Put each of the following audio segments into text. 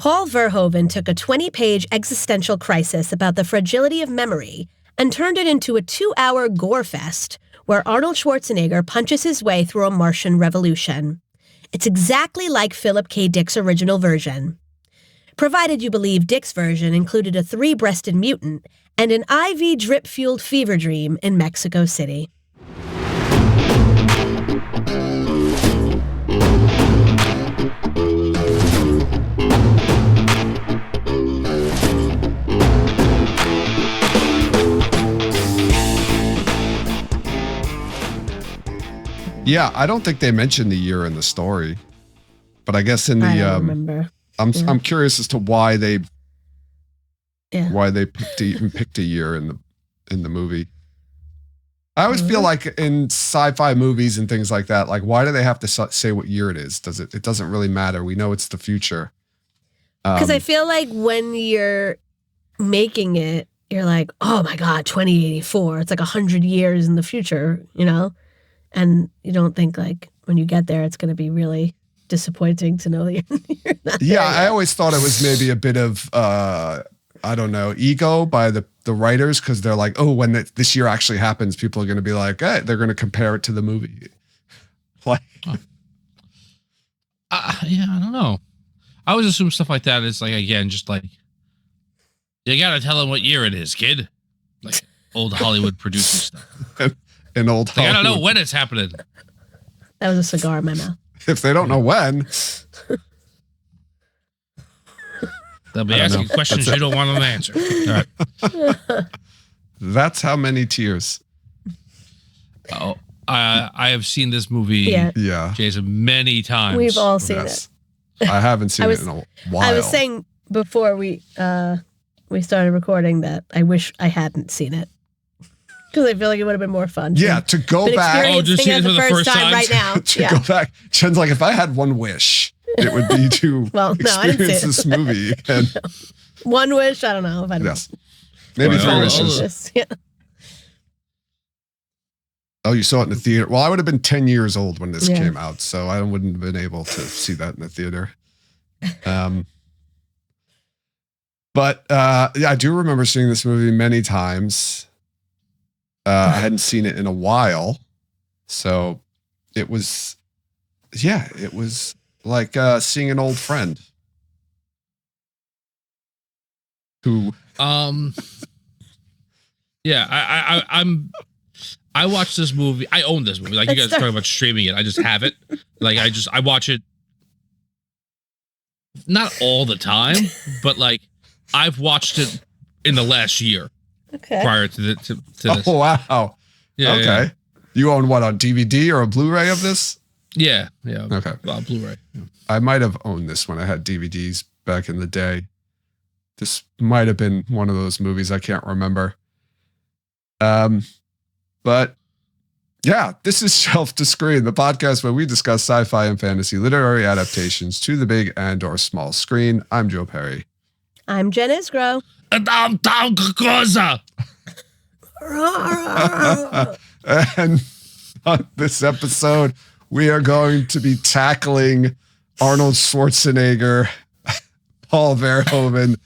Paul Verhoeven took a 20-page existential crisis about the fragility of memory and turned it into a 2-hour gore fest where Arnold Schwarzenegger punches his way through a Martian revolution. It's exactly like Philip K. Dick's original version. Provided you believe Dick's version included a 3-breasted mutant and an IV drip-fueled fever dream in Mexico City. Yeah, I don't think they mentioned the year in the story, but I guess in the I don't remember. I'm curious as to why they picked a year in the movie. I always feel like in sci-fi movies and things like that, like why do they have to say what year it is? It doesn't really matter. We know it's the future. Because I feel like when you're making it, you're like, oh my God, 2084. It's like 100 years in the future, you know? And you don't think like when you get there, it's going to be really disappointing to know that you're not there yet. I always thought it was maybe a bit of, I don't know, ego by the writers, because they're like, oh, when this year actually happens, people are going to be like, hey, they're going to compare it to the movie. Like, yeah, I don't know. I always assume stuff like that is like, again, just like, you got to tell them what year it is, kid. Like old Hollywood producing stuff. An old Like, I don't know when it's happening. That was a cigar in my mouth. If they don't know when, they'll be asking questions you don't want them to answer. All right. That's how many tears. Oh, I have seen this movie, Jason, many times. We've all seen it. I haven't seen it in a while. I was saying before we started recording that I wish I hadn't seen it. Because I feel like it would have been more fun. Yeah, to go back. Oh, just see it for the first time right now. To go back. Jen's like, if I had one wish, it would be to experience this movie. And one wish, I don't know. If I maybe 3 wishes. Yeah. Oh, you saw it in the theater. Well, I would have been 10 years old when this came out, so I wouldn't have been able to see that in the theater. But I do remember seeing this movie many times. I hadn't seen it in a while, so it was like seeing an old friend. Who? Yeah, I watched this movie. I own this movie. Like you guys are talking about streaming it. I just have it. Like I watch it. Not all the time, but like I've watched it in the last year. Okay. Prior to this. Oh wow. Yeah. Okay. Yeah. You own what, on DVD or a Blu-ray of this? Yeah. Yeah. Okay. Blu-ray. Yeah. I might have owned this when I had DVDs back in the day. This might have been one of those movies. I can't remember. But yeah, this is Shelf to Screen, the podcast where we discuss sci-fi and fantasy literary adaptations to the big and or small screen. I'm Joe Perry. I'm Jen Isgro. And I'm Tom Kokoza. And on this episode, we are going to be tackling Arnold Schwarzenegger, Paul Verhoeven,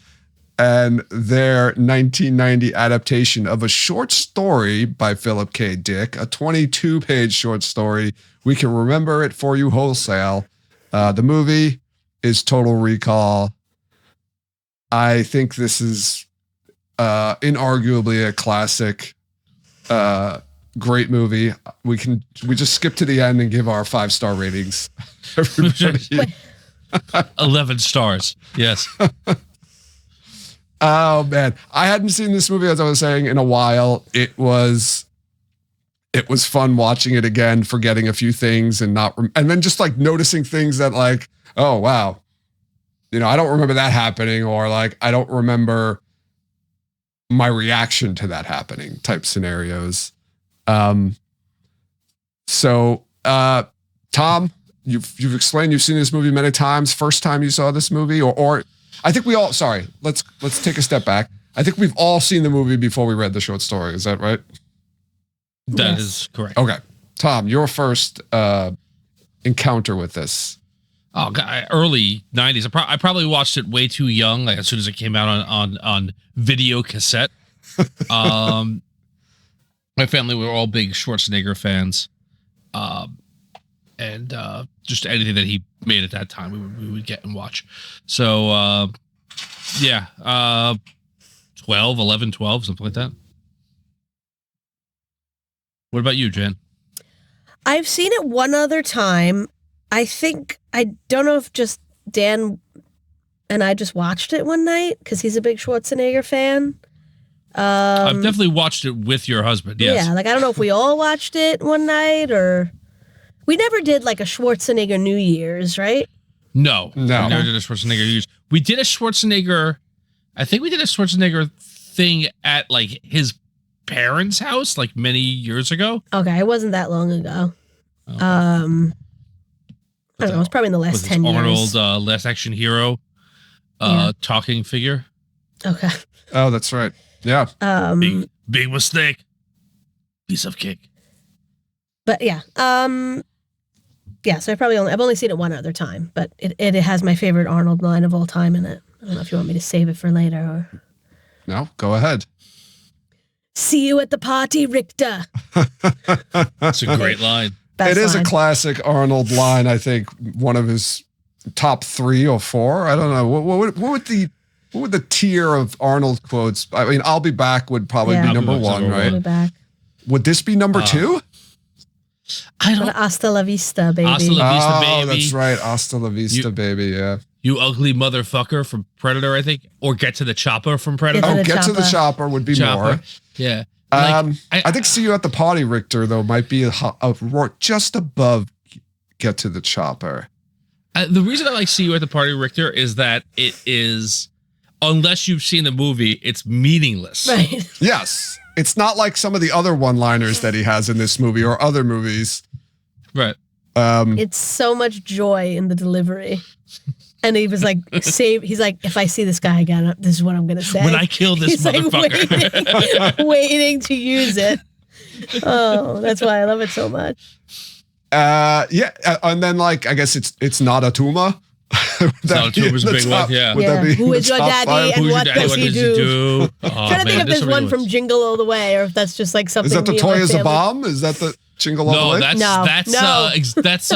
and their 1990 adaptation of a short story by Philip K. Dick, a 22-page short story. We can remember it for you wholesale. The movie is Total Recall. I think this is inarguably a classic, great movie. We just skip to the end and give our 5-star ratings. 11 stars. Yes. Oh man, I hadn't seen this movie, as I was saying, in a while. It was fun watching it again, forgetting a few things and then just like noticing things that like, oh wow, you know, I don't remember that happening, or like I don't remember my reaction to that happening type scenarios. So Tom, you've explained you've seen this movie many times. First time you saw this movie, or I think we all, sorry, let's take a step back. I think we've all seen the movie before we read the short story. Is that right? That Yes. is correct. Okay. Tom, your first encounter with this. Oh, God, early 90s. I probably watched it way too young, like as soon as it came out on video cassette. My family were all big Schwarzenegger fans. And just anything that he made at that time, we would get and watch. So, 11, 12, something like that. What about you, Jen? I've seen it one other time. I don't know if just Dan and I just watched it one night because he's a big Schwarzenegger fan. I've definitely watched it with your husband. Yes. Yeah, like I don't know if we all watched it one night or we never did like a Schwarzenegger New Year's, right? No. We never did a Schwarzenegger New Year's. We did a Schwarzenegger. I think we did a Schwarzenegger thing at like his parents' house like many years ago. Okay, it wasn't that long ago. I don't know. It was probably in the last 10 years. Arnold, Last Action Hero, talking figure. Okay. Oh, that's right. Yeah. Big mistake. Piece of cake. But yeah. So I've only seen it one other time, but it has my favorite Arnold line of all time in it. I don't know if you want me to save it for later or. No, go ahead. See you at the party, Richter. That's a great line. It is a classic Arnold line. I think one of his top 3 or 4. I don't know. What would the tier of Arnold quotes? I mean, "I'll be back" would probably be number 1, right? I'll be back. Would this be number 2? I don't. Hasta la vista, baby. Hasta la vista, baby. Oh, that's right. Hasta la vista, baby. Yeah. You ugly motherfucker from Predator, I think, or Get to the Chopper from Predator. Get to the chopper would be more. Yeah. I think "See You at the Party, Richter," though, might be just above "Get to the Chopper." The reason I like "See You at the Party, Richter" is that it is, unless you've seen the movie, it's meaningless. Right. Yes. It's not like some of the other one-liners that he has in this movie or other movies. Right. It's so much joy in the delivery. And he was like, he's like, if I see this guy again, this is what I'm going to say. When I kill this motherfucker. Like waiting to use it. Oh, that's why I love it so much. And then like, I guess it's not a Tuma. Not a Tuma's a big one, yeah. Who is your daddy and what does he do? Oh, trying to think if there's one from Jingle All the Way or if that's just like something. Is that the Toy is a Bomb? Is that the Jingle All the Way? That's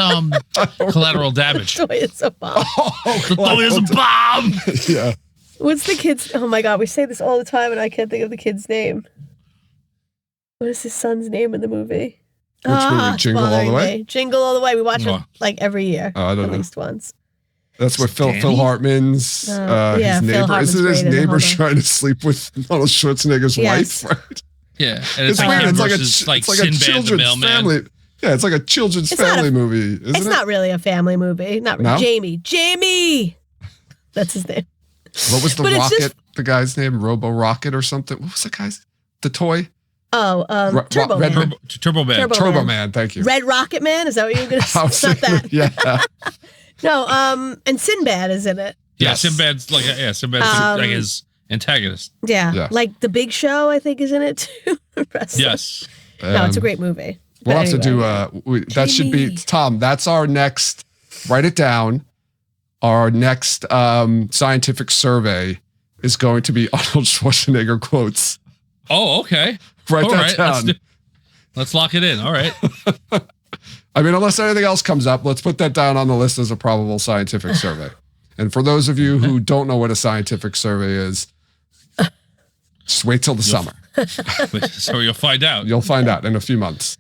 Collateral Damage. Toy is a Bomb. The Toy is a Bomb. Yeah. What's the kid's? Oh my God, we say this all the time, and I can't think of the kid's name. What is his son's name in the movie? Which movie? Jingle All the Way? Jingle All the Way. We watch it like every year. I don't at know. least once. That's what Phil Hartman's his neighbor. Isn't his neighbor trying to sleep with Arnold Schwarzenegger's wife? Right? Yeah, and it's weird. It's like a children's family. Yeah, it's like a children's family movie. Isn't it's not really a family movie. Not really. No? Jamie. That's his name. What was the rocket? The guy's name? Robo Rocket or something? What was the guy's? The toy? Oh, Turbo Man. Turbo Man. Turbo Man. Thank you. Red Rocket Man. Is that what you were going to say? It's not that. Yeah. No. And Sinbad is in it. Yeah, Sinbad's like his antagonist. Yeah, like The Big Show, I think, is in it too. Yes. No, it's a great movie. We'll have to do that should be Tom. That's our next. Write it down. Our next scientific survey is going to be Arnold Schwarzenegger quotes. Oh, okay. Write that down. Let's lock it in. All right. I mean, unless anything else comes up, let's put that down on the list as a probable scientific survey. And for those of you who don't know what a scientific survey is, just wait till the summer. So you'll find out. You'll find out in a few months.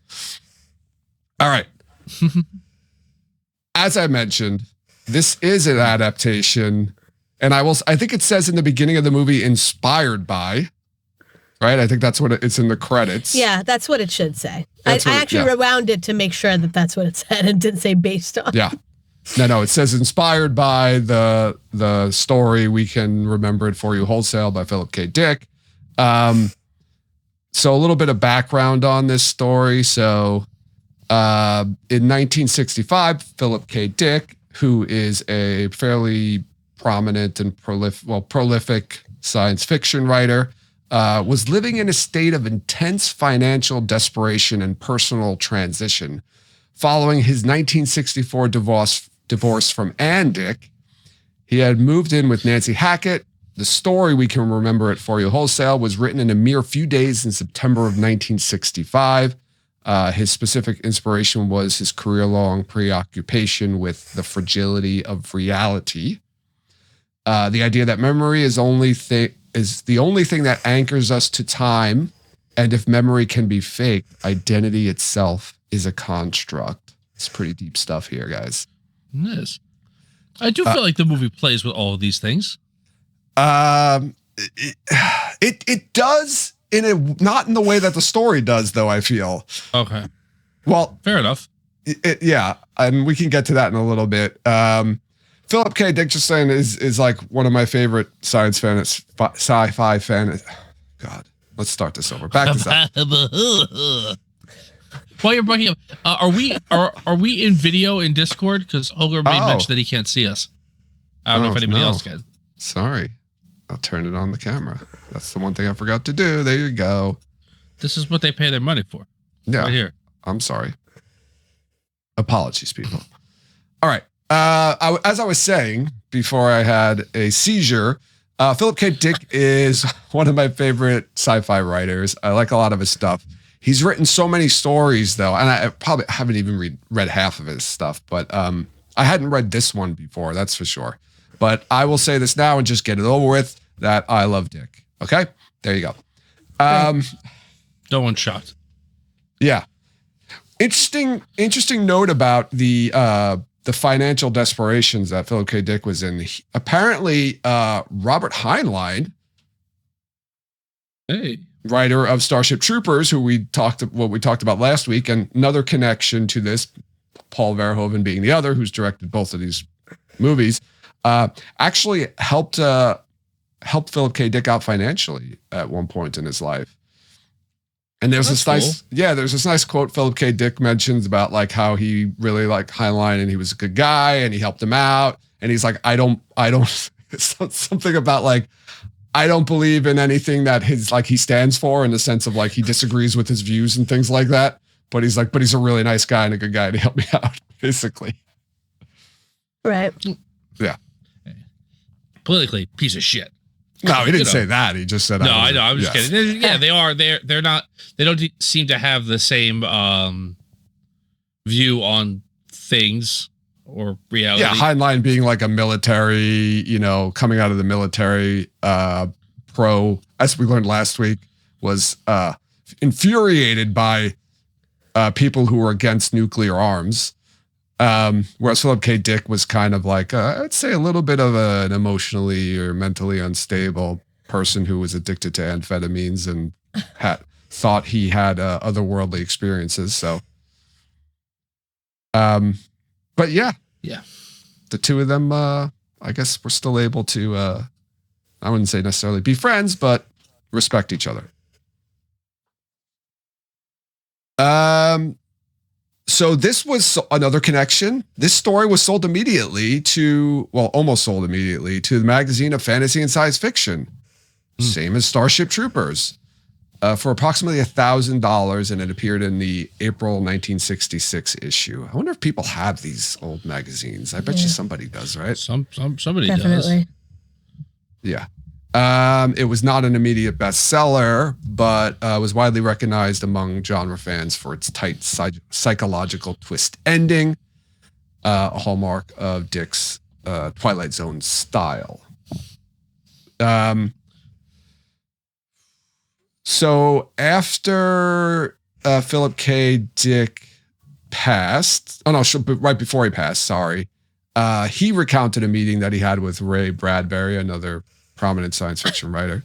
All right. As I mentioned, this is an adaptation, and I think it says in the beginning of the movie, inspired by. Right? I think that's what it's in the credits. Yeah, that's what it should say. I actually rewound it to make sure that that's what it said and didn't say based on. Yeah. No, it says inspired by the story We Can Remember It For You Wholesale by Philip K. Dick. So a little bit of background on this story. So in 1965, Philip K. Dick, who is a fairly prominent and prolific science fiction writer, was living in a state of intense financial desperation and personal transition following his 1964 divorced from Ann Dick. He had moved in with Nancy Hackett. The story, we can remember it for You Wholesale, was written in a mere few days in September of 1965. His specific inspiration was his career-long preoccupation with the fragility of reality. The idea that memory is the only thing that anchors us to time, and if memory can be faked, identity itself is a construct. It's pretty deep stuff here, guys. It is. I do feel like the movie plays with all of these things. It does not in the way that the story does, though. I feel. Okay. Well, fair enough. Yeah, and we can get to that in a little bit. Philip K. Dick is like one of my favorite sci-fi fan. God, let's start this over. Back this up. While you're bringing up, are we in video in Discord? Because Holger made mention that he can't see us. I don't know if anybody else can. Sorry, I'll turn it on the camera. That's the one thing I forgot to do. There you go. This is what they pay their money for. Yeah, right here. I'm sorry. Apologies, people. All right. As I was saying before I had a seizure, Philip K. Dick is one of my favorite sci-fi writers. I like a lot of his stuff. He's written so many stories, though, and I probably haven't even read half of his stuff, but I hadn't read this one before, that's for sure. But I will say this now and just get it over with, that I love Dick. Okay? There you go. No one's shocked. Yeah. Interesting note about the financial desperations that Philip K. Dick was in. Apparently, Robert Heinlein, writer of Starship Troopers, who we talked about last week, and another connection to this, Paul Verhoeven being the other, who's directed both of these movies, actually helped Philip K. Dick out financially at one point in his life. And there's this nice quote Philip K. Dick mentions about like how he really liked Heinlein and he was a good guy and he helped him out. And he's like, I don't, it's something about like, I don't believe in anything that he stands for, in the sense of like he disagrees with his views and things like that. But he's like, but he's a really nice guy and a good guy to help me out, basically. Right. Yeah. Politically, piece of shit. No, he didn't say that. He just said, no, I know. I'm just kidding. Yeah, they are. They're not. They don't seem to have the same view on things or reality. Yeah, Heinlein being like a military, coming out of the military, pro, as we learned last week, was infuriated by people who were against nuclear arms. Whereas Philip K. Dick was kind of like, I'd say a little bit of an emotionally or mentally unstable person who was addicted to amphetamines and thought he had otherworldly experiences. So, but yeah, the two of them, I guess we're still able to, I wouldn't say necessarily be friends, but respect each other. So this was another connection. This story was sold immediately almost sold immediately to the magazine of fantasy and science fiction. Same as Starship Troopers, for approximately $1,000, and it appeared in the April 1966 issue. I wonder if people have these old magazines. I bet you somebody does, right? Somebody Definitely. does. Yeah. It was not an immediate bestseller, but was widely recognized among genre fans for its tight psychological twist ending, a hallmark of Dick's Twilight Zone style. So after Philip K. Dick passed, right before he passed, sorry, he recounted a meeting that he had with Ray Bradbury, another prominent science fiction writer.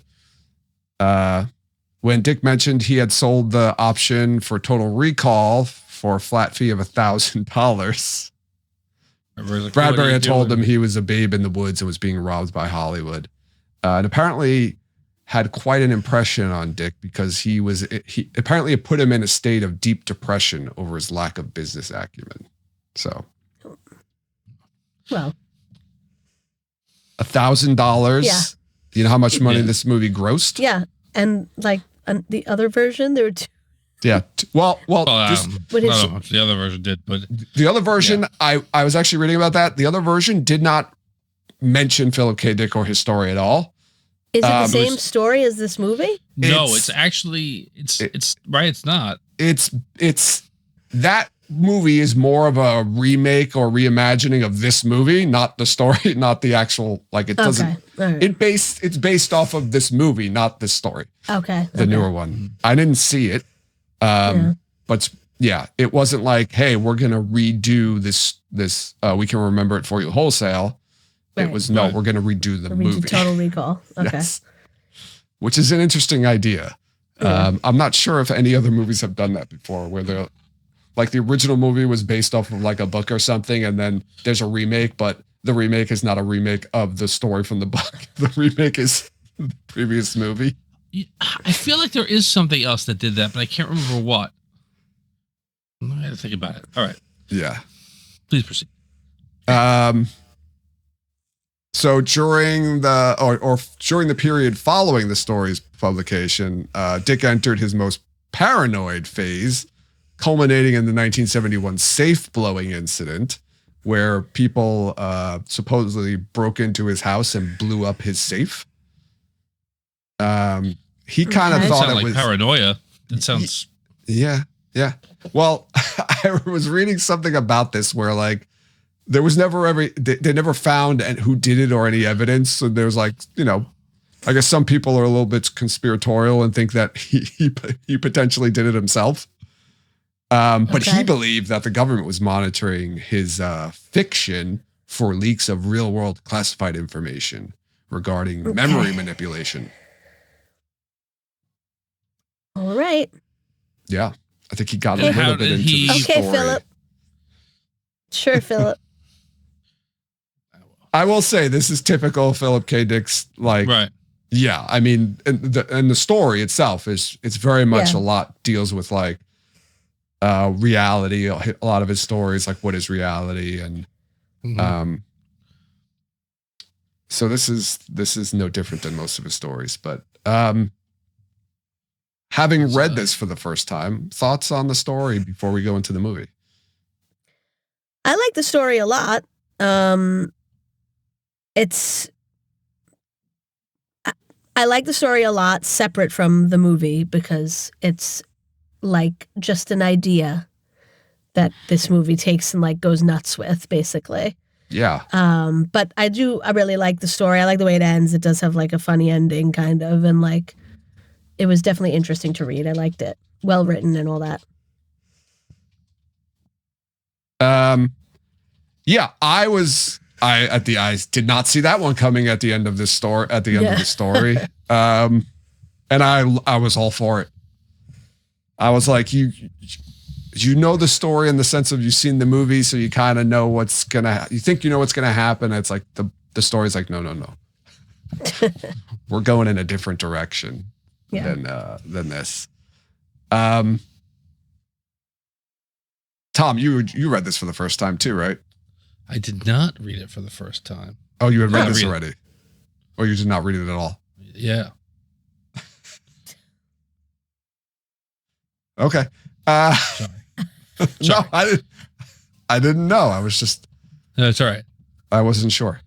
When Dick mentioned he had sold the option for Total Recall for a flat fee of $1,000, Bradbury had told him he was a babe in the woods and was being robbed by Hollywood, and apparently had quite an impression on Dick because he apparently it put him in a state of deep depression over his lack of business acumen. So, well, $1,000. Yeah. You know how much money this movie grossed? Yeah. And like the other version, there were two. Yeah. Well, I What is don't know if the other version did, but the other version, I was actually reading about that. The other version did not mention Philip K. Dick or his story at all. Is it the same story as this movie? no, it's actually it's right. It's not. It's that movie is more of a remake or reimagining of this movie, not the story, not the actual, like it doesn't, Right. it's based off of this movie, not this story. Okay. The newer one. I didn't see it. But yeah, it wasn't like, hey, we're going to redo this, we can remember it for you wholesale. Right. It was, no, we're going to redo the movie. Total Recall. Okay. Yes. Which is an interesting idea. Yeah. I'm not sure if any other movies have done that before, where they're like the original movie was based off of like a book or something, and then there's a remake, but the remake is not a remake of the story from the book. The remake is the previous movie. I feel like there is something else that did that, but I can't remember what. I had to think about it. All right. Yeah. Please proceed. So during the period following the story's publication, Dick entered his most paranoid phase, culminating in the 1971 safe blowing incident, where people supposedly broke into his house and blew up his safe. He kind of thought it like was paranoia. That sounds. Yeah. Well, I was reading something about this where like there was never they never found who did it or any evidence. So there's like, I guess some people are a little bit conspiratorial and think that he potentially did it himself. But he believed that the government was monitoring his fiction for leaks of real world classified information regarding memory manipulation. All right. Yeah. I think he got a little bit into the story. Okay, Philip. Sure, Philip. I will say this is typical Philip K. Dick's, like, right. Yeah. I mean, and the story itself it's very much a lot deals with like reality. A lot of his stories, like what is reality, and so this is no different than most of his stories. But having read this for the first time, thoughts on the story before we go into the movie? I like the story a lot. I like the story a lot separate from the movie because it's like just an idea that this movie takes and like goes nuts with, basically. Yeah. But I really like the story. I like the way it ends. It does have like a funny ending kind of, and like it was definitely interesting to read. I liked it. Well written and all that. Yeah, I did not see that one coming at the end of this story, of the story. And I was all for it. I was like, you know the story in the sense of you've seen the movie, so you kind of know you think you know what's gonna happen. It's like the story's like, no. We're going in a different direction than this. Tom, you read this for the first time too, right? I did not read it for the first time. Oh, you had read this already? Or you did not read it at all? Yeah. Okay. Sorry. No, I didn't know. I was just. No, it's all right. I wasn't sure.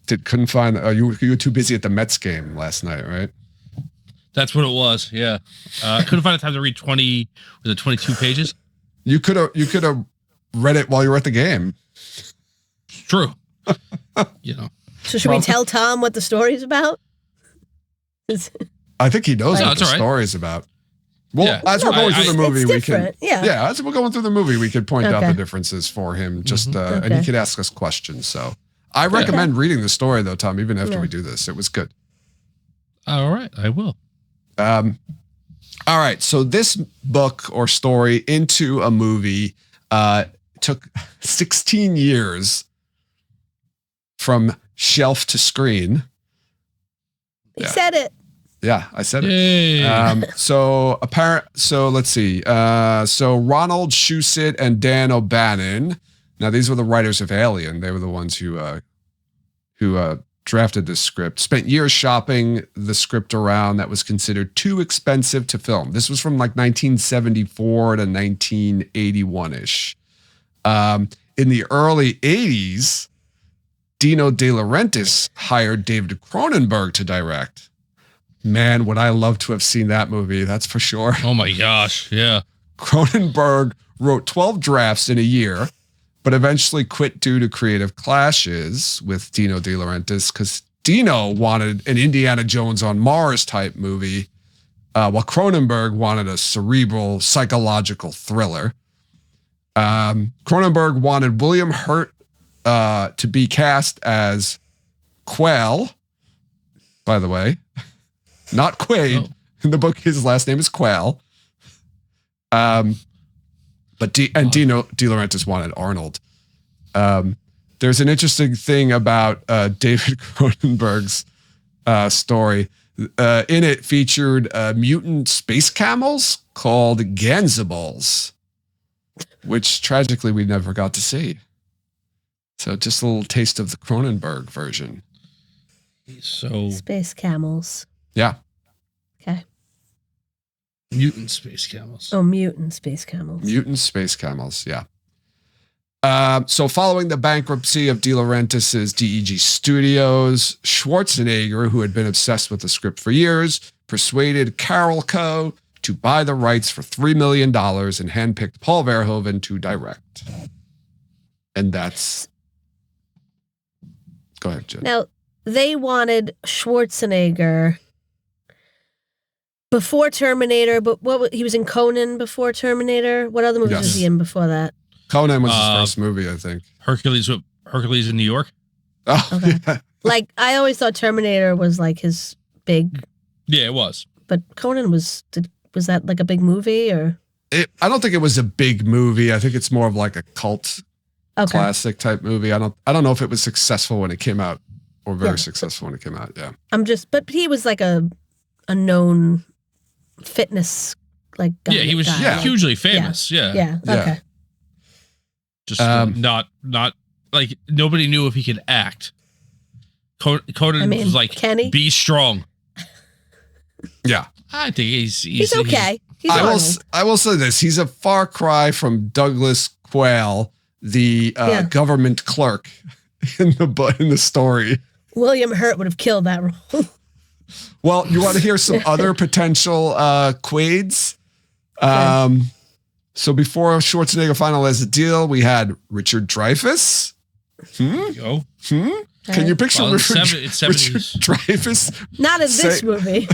Couldn't find. You were too busy at the Mets game last night, right? That's what it was. Yeah. Couldn't find the time to read 22 pages. You could have read it while you were at the game. True. So should we tell Tom what the story's about? I think he knows what the story's about. Well, as we're going through the movie, we can. Yeah, as we're going through the movie, we could point out the differences for him. And he could ask us questions. So I recommend reading the story, though, Tom. Even after we do this, it was good. All right, I will. All right. So this book or story into a movie took 16 years from shelf to screen. He said it. Yeah, I said it. So let's see. So Ronald Shusett and Dan O'Bannon. Now these were the writers of Alien. They were the ones who drafted this script, spent years shopping the script around that was considered too expensive to film. This was from like 1974 to 1981-ish. In the early 80s, Dino De Laurentiis hired David Cronenberg to direct. Man, would I love to have seen that movie, that's for sure. Oh my gosh, yeah. Cronenberg wrote 12 drafts in a year, but eventually quit due to creative clashes with Dino De Laurentiis because Dino wanted an Indiana Jones on Mars type movie, while Cronenberg wanted a cerebral psychological thriller. Cronenberg wanted William Hurt to be cast as Quail, by the way, not Quaid. Oh. In the book, his last name is Quail. But Dino De Laurentiis wanted Arnold. There's an interesting thing about David Cronenberg's story. In it featured mutant space camels called Ganzibals, which tragically we never got to see. So just a little taste of the Cronenberg version. So space camels. Yeah. Okay. Mutant space camels. Oh, mutant space camels. Mutant space camels, yeah. So following the bankruptcy of De Laurentiis' DEG Studios, Schwarzenegger, who had been obsessed with the script for years, persuaded Carol Co. to buy the rights for $3 million and handpicked Paul Verhoeven to direct. And that's... Go ahead, Jen. Now, they wanted Schwarzenegger before Terminator, but he was in Conan before Terminator. What other movies was he in before that? Conan was his first movie, I think. Hercules in New York. Oh, okay. Yeah. Like, I always thought Terminator was like his big. Yeah, it was. But Conan was that like a big movie or? I don't think it was a big movie. I think it's more of like a cult classic type movie. I don't know if it was successful when it came out or very successful when it came out. Yeah. But he was like a known fitness like guy. Yeah, he was hugely famous. Yeah. Yeah. Okay. Just not like nobody knew if he could act. Conan was like, Kenny? Be strong. Yeah. I think he's okay. I will say this. He's a far cry from Douglas Quayle, the government clerk in the story. William Hurt would have killed that role. Well, you want to hear some other potential Quaids? So before Schwarzenegger finalized the deal, we had Richard Dreyfuss. Go. Can you picture Richard Dreyfuss? Not in this movie.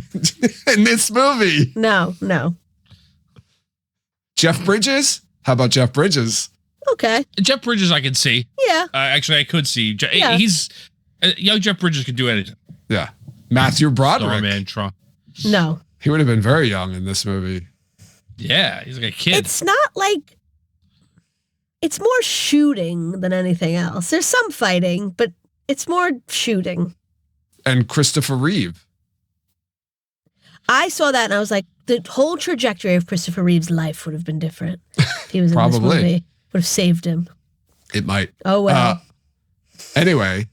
In this movie. No. Jeff Bridges? How about Jeff Bridges? Okay. Jeff Bridges I can see. Yeah. Actually, I could see. He's young Jeff Bridges could do anything. Yeah. Matthew Broderick. No. He would have been very young in this movie. Yeah, he's like a kid. It's not like... It's more shooting than anything else. There's some fighting, but it's more shooting. And Christopher Reeve. I saw that and I was like, the whole trajectory of Christopher Reeve's life would have been different if he was in this movie. Would have saved him. It might. Oh, well. Anyway,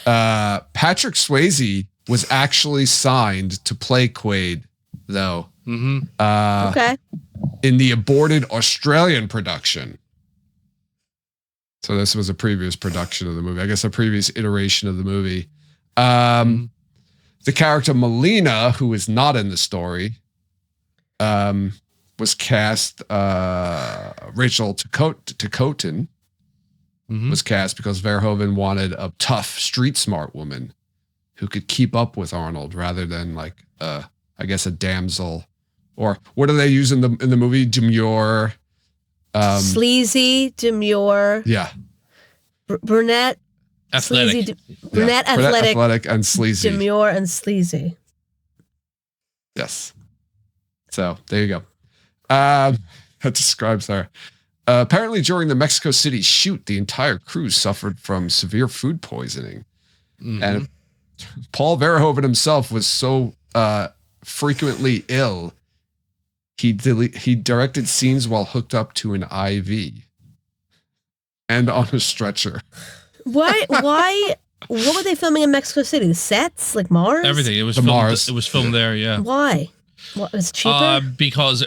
Patrick Swayze was actually signed to play Quaid, though. Okay. In the aborted Australian production. So this was a previous production of the movie. I guess a previous iteration of the movie. The character Melina, who is not in the story, was cast. Rachel Ticotin was cast because Verhoeven wanted a tough, street smart woman who could keep up with Arnold rather than like, I guess, a damsel. Or what do they use in the movie? Demure. Sleazy, demure. Yeah. Brunette. Athletic. Sleazy, brunette, athletic, and sleazy. Demure and sleazy. Yes. So there you go. That describes her. Apparently during the Mexico City shoot, the entire crew suffered from severe food poisoning. And Paul Verhoeven himself was so frequently ill, he directed scenes while hooked up to an IV and on a stretcher. Why what were they filming in Mexico City? The sets, like Mars? Everything. It was The filmed. Mars. It was filmed there. Yeah. Why? What was cheaper? Because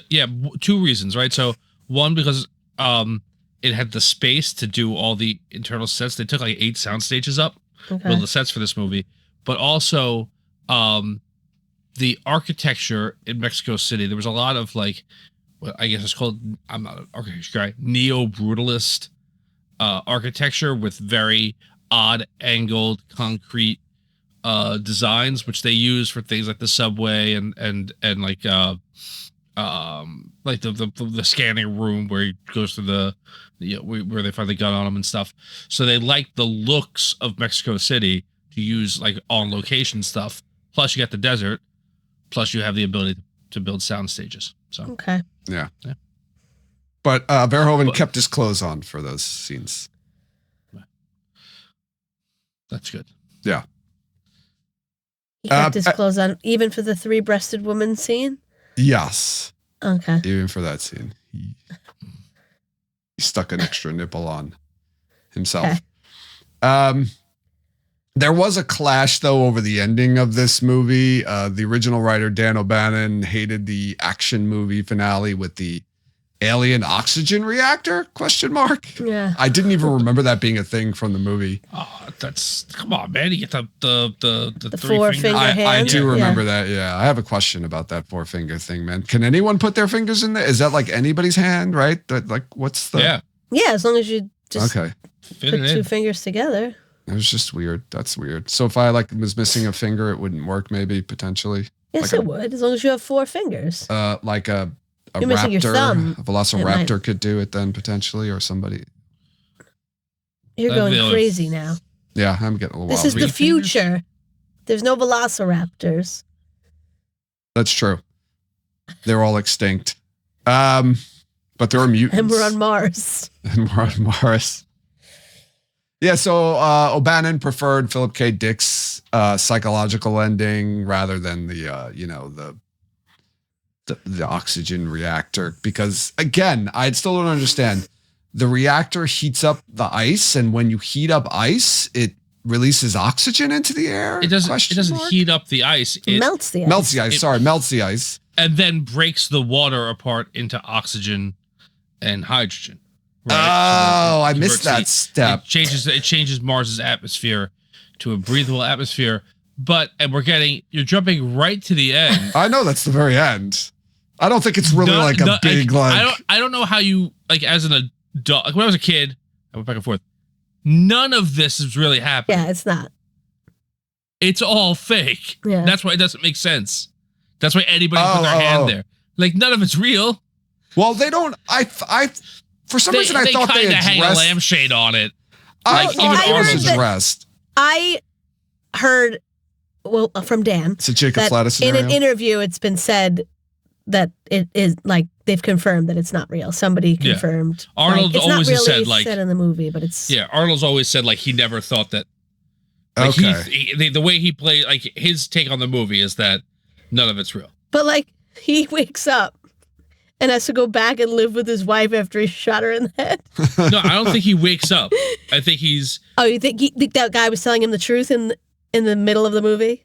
two reasons, right? So one, because it had the space to do all the internal sets. They took like 8 sound stages up, build the sets for this movie, but also the architecture in Mexico City. There was a lot of like, well, I guess it's called, I'm not an architecture guy, neo-brutalist architecture with very odd angled concrete designs, which they use for things like the subway and like the scanning room where he goes through the where they find the gun on him and stuff. So they like the looks of Mexico City to use like on location stuff. Plus you got the desert. Plus you have the ability to build sound stages. So Okay. Yeah. But Verhoeven kept his clothes on for those scenes. That's good. Yeah. He kept his clothes on even for the 3-breasted woman scene? Yes. Okay. Even for that scene. He stuck an extra nipple on himself. Okay. There was a clash, though, over the ending of this movie. The original writer, Dan O'Bannon, hated the action movie finale with the alien oxygen reactor, ? Yeah. I didn't even remember that being a thing from the movie. Oh, come on, man. You get the 4-finger hand. I do remember that, yeah. I have a question about that 4-finger thing, man. Can anyone put their fingers in there? Is that like anybody's hand, right? That, like, what's the... Yeah, as long as you just put Fit it 2 in. fingers together. It was just weird. That's weird. So if I was missing a finger, it wouldn't work, maybe, potentially. Yes, it would, as long as you have 4 fingers. Like a You're missing your thumb. A velociraptor could do it then, potentially, or somebody. You're going crazy now. Yeah, I'm getting a little wild. This is the future. There's no velociraptors. That's true. They're all extinct. But there are mutants. And we're on Mars. Yeah, so O'Bannon preferred Philip K. Dick's psychological ending rather than the oxygen reactor, because again, I still don't understand. The reactor heats up the ice, and when you heat up ice, it releases oxygen into the air. It doesn't heat up the ice. It melts the ice. Melts the ice. And then breaks the water apart into oxygen and hydrogen. Right? Oh, I missed that step. It changes Mars's atmosphere to a breathable atmosphere. You're jumping right to the end. I know that's the very end. I don't think it's really I don't know how you, like, as an adult, like when I was a kid, I went back and forth. None of this is really happening. Yeah, it's not. It's all fake. Yeah. That's why it doesn't make sense. That's why anybody put their hand there. Like, none of it's real. Well, they don't. For some reason, I thought they addressed. Hang a lampshade on it. I heard, from Dan. It's a Jacob Flatus scenario. In an interview, it's been said that it is, like, they've confirmed that it's not real. Somebody confirmed. Arnold always has said, like, said in the movie, but it's. Yeah, Arnold's always said, like, he never thought that. Like, the way he played, like, his take on the movie is that none of it's real. But, like, he wakes up and has to go back and live with his wife after he shot her in the head. No, I don't think he wakes up. I think he's... Oh, you think that guy was telling him the truth in the middle of the movie?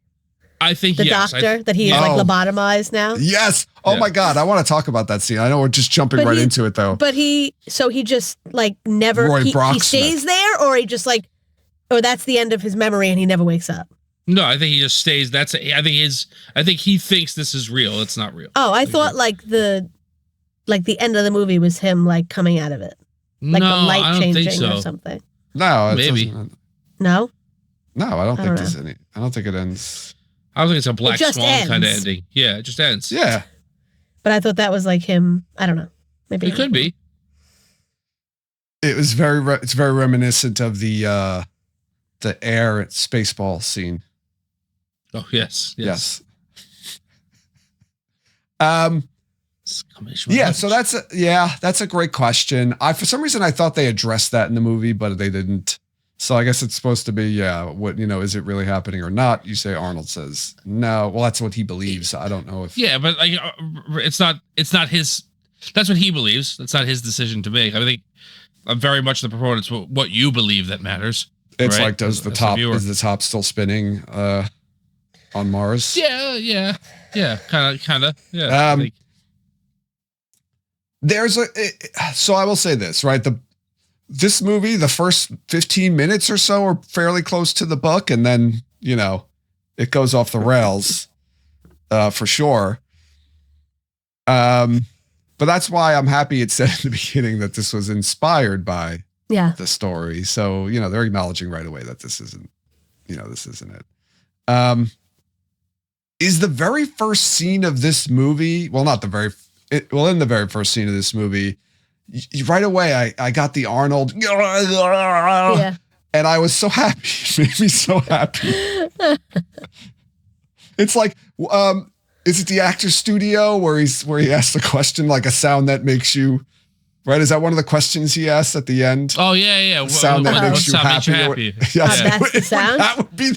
I think, the doctor, that he is, like, lobotomized now? Yes. Oh, my God. I want to talk about that scene. I know we're just jumping into it, though. But he just, like, never... He stays there, or he just, like... Or that's the end of his memory and he never wakes up? No, I think he just stays. I think he thinks this is real. It's not real. Oh, I thought the end of the movie was him, like, coming out of it. Like, the light changing or something. No, maybe. No? No, I don't think there's any. I don't think it ends. I don't think it's a Black Swan kind of ending. Yeah, it just ends. Yeah. But I thought that was like him. I don't know. Maybe it could be. It was it's very reminiscent of the air at Spaceball scene. Oh, yes. Yeah, so that's a great question. For some reason I thought they addressed that in the movie, but they didn't. So I guess it's supposed to be, is it really happening or not? You say Arnold says no. Well, that's what he believes. I don't know if. Yeah, but like, it's not his. That's what he believes. That's not his decision to make. I think I'm very much the proponent. It's what you believe that matters. It's right? like, As a viewer. is the top still spinning on Mars? Yeah, kind of. Yeah. So I will say this, right? This movie, the first 15 minutes or so are fairly close to the book, and then, it goes off the rails for sure. But that's why I'm happy it said in the beginning that this was inspired by the story. So, they're acknowledging right away that this isn't it. Is the very first scene of this movie, well, not the very, in the very first scene of this movie, right away, I got the Arnold, and I was so happy. It made me so happy. It's like, is it the actor's studio where he asked the question, like a sound that makes you, right? Is that one of the questions he asked at the end? Oh, yeah. Sound that makes you happy. Yes. That's the sound? That would be...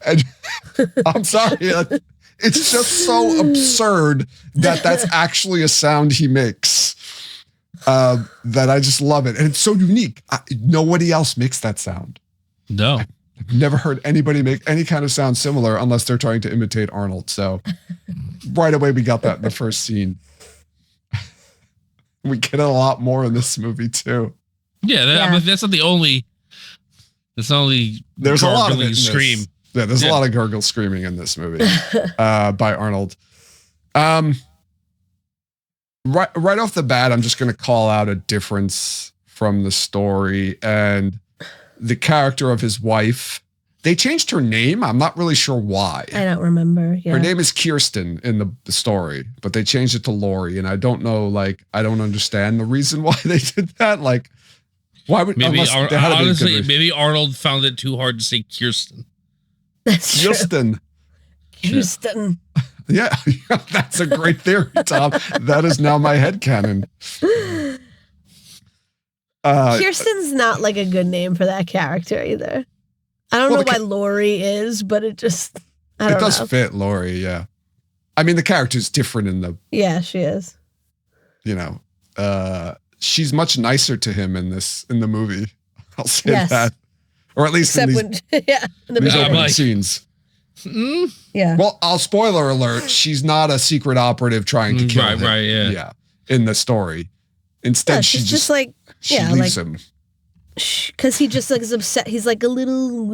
and, I'm sorry. It's just so absurd that that's actually a sound he makes. That I just love it. And it's so unique. Nobody else makes that sound. No. I've never heard anybody make any kind of sound similar unless they're trying to imitate Arnold. So right away, we got that in the first scene. We get it a lot more in this movie too. Yeah, I mean, that's not the only. There's a lot of it scream. Yeah, there's a lot of gurgle screaming in this movie by Arnold. Right off the bat, I'm just going to call out a difference from the story and the character of his wife. They changed her name. I'm not really sure why. I don't remember. Yeah. Her name is Kirsten in the story, but they changed it to Lori, and I don't know. I don't understand the reason why they did that. Like, why would maybe honestly, maybe Arnold found it too hard to say Kirsten. That's Kirsten. Kirsten. Yeah, that's a great theory, Tom. That is now my headcanon. Kirsten's not like a good name for that character either. I don't know why Lori is, but it just, I don't know. It does fit Lori, yeah. I mean, the character's different in the... Yeah, she is. She's much nicer to him in the movie. I'll say that. Or at least in these opening scenes. Yeah. Well, spoiler alert, she's not a secret operative trying to kill him. Right, yeah. Yeah, in the story. Instead, she just like... She leaves him. Because he just like is upset. He's like a little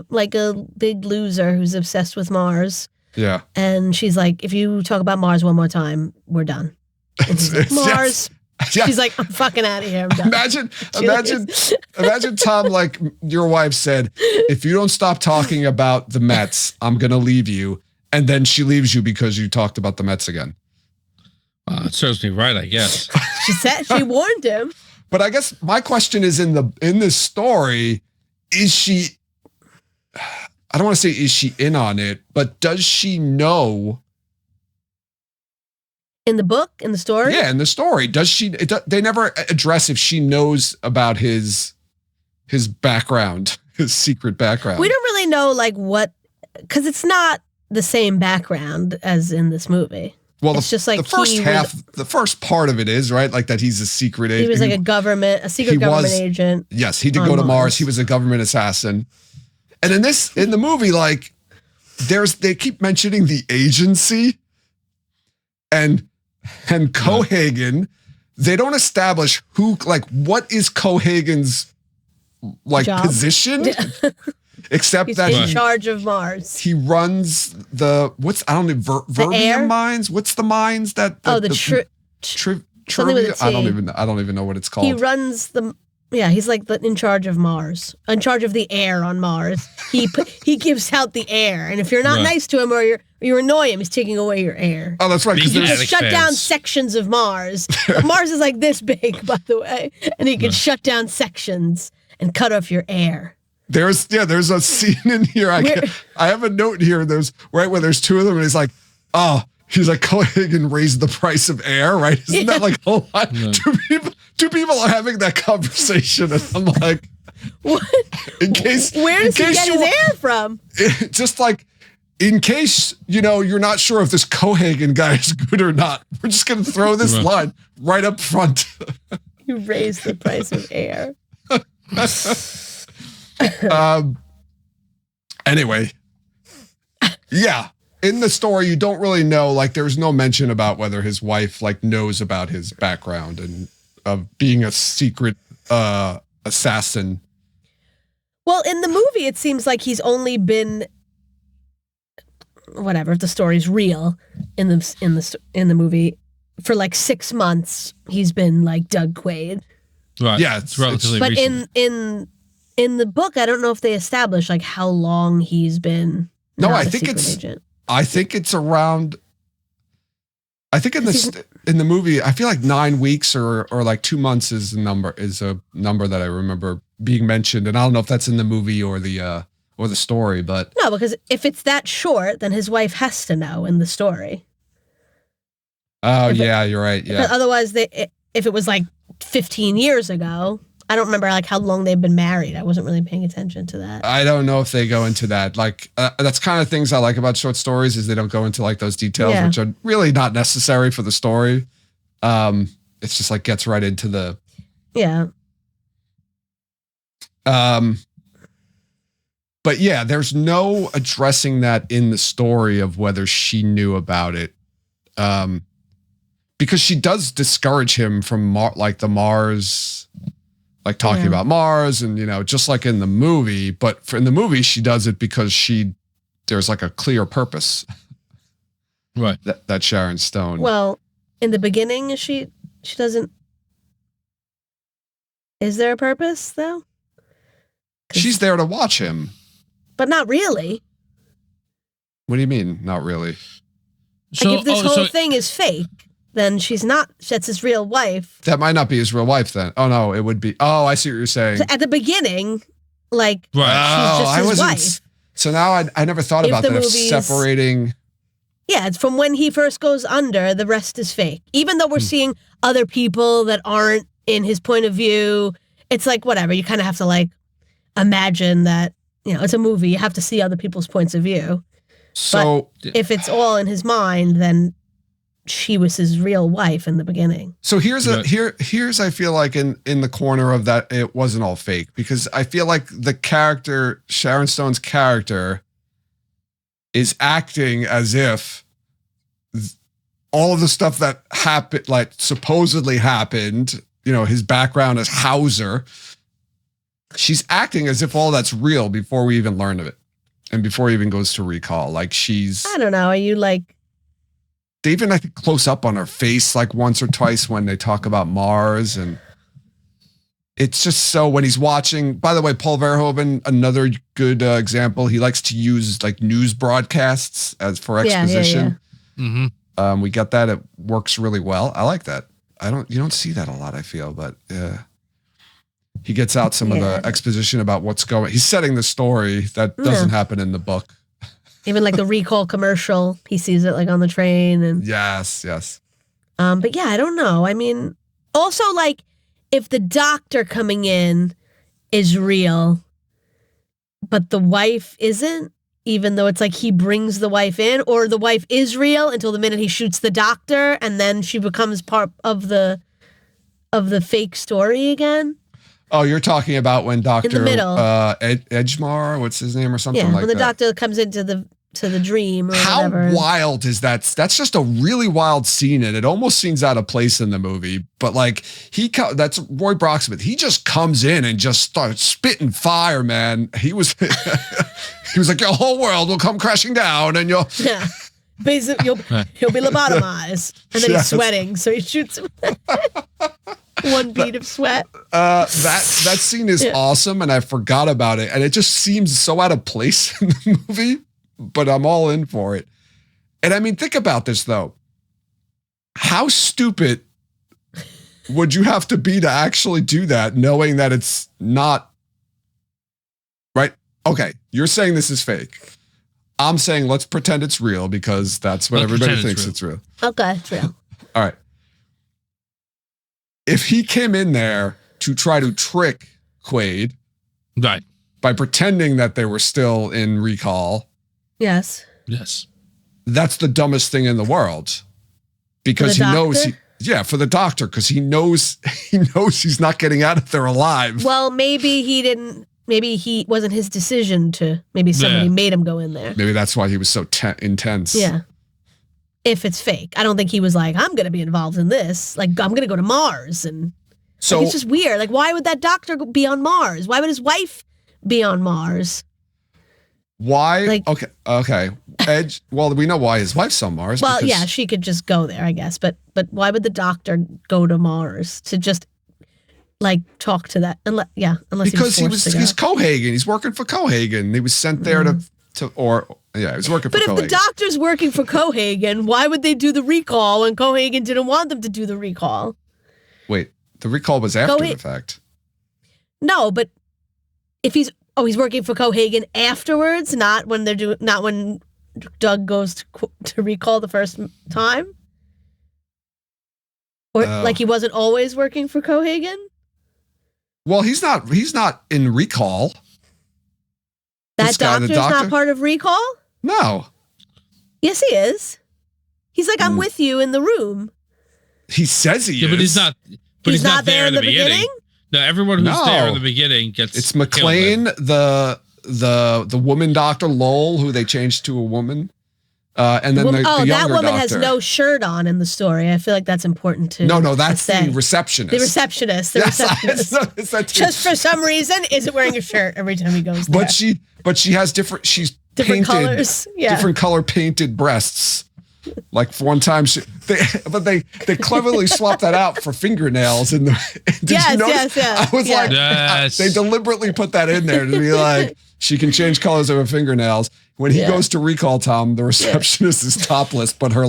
like a big loser who's obsessed with Mars. Yeah. And she's like, if you talk about Mars one more time, we're done. Like, Mars. Yes. She's like, I'm fucking out of here. I'm done. Imagine Tom, like your wife said, if you don't stop talking about the Mets, I'm going to leave you. And then she leaves you because you talked about the Mets again. It serves me right, I guess. She warned him. But I guess my question is in this story, is she, I don't want to say is she in on it, but does she know? In the book, in the story? Yeah, in the story. Does she, they never address if she knows about his background, his secret background. We don't really know like what, because it's not the same background as in this movie. Well, it's just like the first part of it is right, like that he's a secret agent. He was like a secret government agent. Yes, he did go to Mars. He was a government assassin. And in the movie, like they keep mentioning the agency and Cohagen. They don't establish what is Cohagen's job? Position. Yeah. Except he's that in charge of Mars. He runs Verbium mines. What's the mines that? Trivia? I don't even know what it's called. He runs he's like in charge of Mars, in charge of the air on Mars. He gives out the air, and if you're not nice to him or you annoy him, he's taking away your air. Oh, that's right. Because he can shut down sections of Mars. Mars is like this big, by the way, and he can shut down sections and cut off your air. There's a scene in here. I have a note here. There's right where there's two of them, and he's like, Cohagen raised the price of air, right? Isn't that like a lot? Yeah. Two people are having that conversation, and I'm like, what? Where does he get his air from? Just like, in case you're not sure if this Cohagen guy is good or not, we're just gonna throw this line right up front. You raised the price of air. Anyway, yeah. In the story, you don't really know, like, there's no mention about whether his wife, like, knows about his background and of being a secret assassin. Well, in the movie, it seems like he's only been, whatever, if the story's real, in the movie, for like 6 months, he's been like Doug Quaid. Right. Yeah, it's relatively but recent. in the book, I don't know if they establish like how long he's been. No, not I a think secret it's. agent. I think it's around. I think in the movie, I feel like 9 weeks or like 2 months is a number that I remember being mentioned, and I don't know if that's in the movie or the story, but No, because if it's that short, then his wife has to know in the story. oh yeah, you're right. Yeah, Otherwise, if it was like 15 years ago, I don't remember like how long they've been married. I wasn't really paying attention to that. I don't know if they go into that. Like that's kind of things I like about short stories is they don't go into like those details, which are really not necessary for the story. It's just like gets right into the But yeah, there's no addressing that in the story of whether she knew about it. Because she does discourage him from the Mars, like talking about Mars and, just like in the movie, but in the movie, she does it because there's like a clear purpose. Right. That Sharon Stone. Well, in the beginning, she doesn't. Is there a purpose though? She's there to watch him. But not really. What do you mean? Not really. So, like if this whole thing is fake, then she's not. That's his real wife. That might not be his real wife then. Oh no, it would be. Oh, I see what you're saying. So at the beginning, like right. she's just his wife. So now I never thought about that. Separating. Yeah, it's from when he first goes under. The rest is fake. Even though we're seeing other people that aren't in his point of view, it's like whatever. You kind of have to like imagine that. It's a movie. You have to see other people's points of view. So but if it's all in his mind, then she was his real wife in the beginning. So here's I feel like in the corner of that it wasn't all fake, because I feel like the character, Sharon Stone's character, is acting as if all of the stuff that happened, like supposedly happened, his background as Hauser. She's acting as if all that's real before we even learn of it. And before he even goes to recall. Like I don't know. Are you like... They even, I think, close up on her face like once or twice when they talk about Mars. And it's just so when he's watching... By the way, Paul Verhoeven, another good example. He likes to use like news broadcasts as for exposition. Yeah. Mm-hmm. We get that. It works really well. I like that. You don't see that a lot, I feel, but yeah. He gets out some of the exposition about what's going. He's setting the story that doesn't happen in the book. Even like the recall commercial, he sees it like on the train and yes. But yeah, I don't know. I mean, also like if the doctor coming in is real, but the wife isn't, even though it's like he brings the wife in, or the wife is real until the minute he shoots the doctor, and then she becomes part of the fake story again. Oh, you're talking about when Dr. In the middle. Edgemar, what's his name or something like that? Yeah, when the doctor comes into the dream or How whatever. Wild is that? That's just a really wild scene, and it almost seems out of place in the movie. But like that's Roy Brocksmith. He just comes in and just starts spitting fire, man. He was like, your whole world will come crashing down, and you'll basically he'll be lobotomized, and then he's sweating, so he shoots him. One bead of sweat. That scene is awesome, and I forgot about it, and it just seems so out of place in the movie, but I'm all in for it. And I mean, think about this though. How stupid would you have to be to actually do that, knowing that it's not right? Okay, you're saying this is fake. I'm saying let's pretend it's real because that's what everybody thinks it's real. Okay, it's real. All right. If he came in there to try to trick Quaid, right, by pretending that they were still in recall, yes, that's the dumbest thing in the world, because he knows Yeah, for the doctor, because he knows he's not getting out of there alive. Well, maybe he didn't. Maybe he wasn't his decision to. Maybe somebody made him go in there. Maybe that's why he was so intense. Yeah. If it's fake, I don't think he was like, I'm going to be involved in this. Like, I'm going to go to Mars, and so it's just weird. Like, why would that doctor be on Mars? Why would his wife be on Mars? Why? Like, okay. Edge. Well, we know why his wife's on Mars. Well, yeah, she could just go there, I guess. But why would the doctor go to Mars to just like talk to that? Unless because he's Cohagen. He's working for Cohagen. He was sent there he was working for Cohagen. But if the doctor's working for Cohagen, why would they do the recall when Cohagen didn't want them to do the recall? Wait, the recall was after the fact. No, but if he's working for Cohagen afterwards, not when Doug goes to recall the first time? Or like he wasn't always working for Cohagen? Well, he's not in recall. That doctor's not part of recall? No. Yes, he is. He's like, I'm with you in the room. He says he is. But he's not. But he's not there in the beginning. No, everyone who's there in the beginning gets. It's McLean, the woman doctor Lowell, who they changed to a woman, and then the younger that woman doctor. has no shirt on in the story. I feel like that's important to. No, that's the receptionist. The receptionist. Just for some reason, isn't wearing a shirt every time he goes there. But she has different. She's different painted, colors. Yeah. Different color painted breasts. Like for one time, they cleverly swapped that out for fingernails. Did you notice? Yes. I was like, they deliberately put that in there to be like, she can change colors of her fingernails. When he goes to recall Tom, the receptionist is topless, but her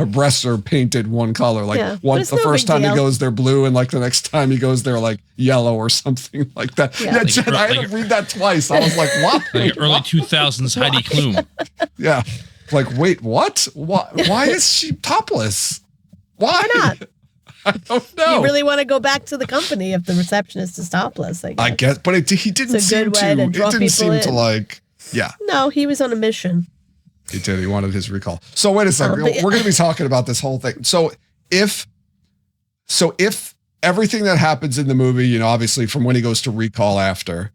breasts are painted one color. Like the first time he goes, they're blue, and like the next time he goes, they're like yellow or something like that. Yeah, Jen, I had to read that twice. I was like, what? Like early 2000s Heidi Klum. Yeah. Like, wait, what? Why is she topless? Why not? I don't know. You really want to go back to the company if the receptionist is topless, I guess. But he didn't seem to. It didn't seem to like. Yeah. No, he was on a mission. He did. He wanted his recall. So wait a second. We're going to be talking about this whole thing. So if everything that happens in the movie, obviously from when he goes to recall after,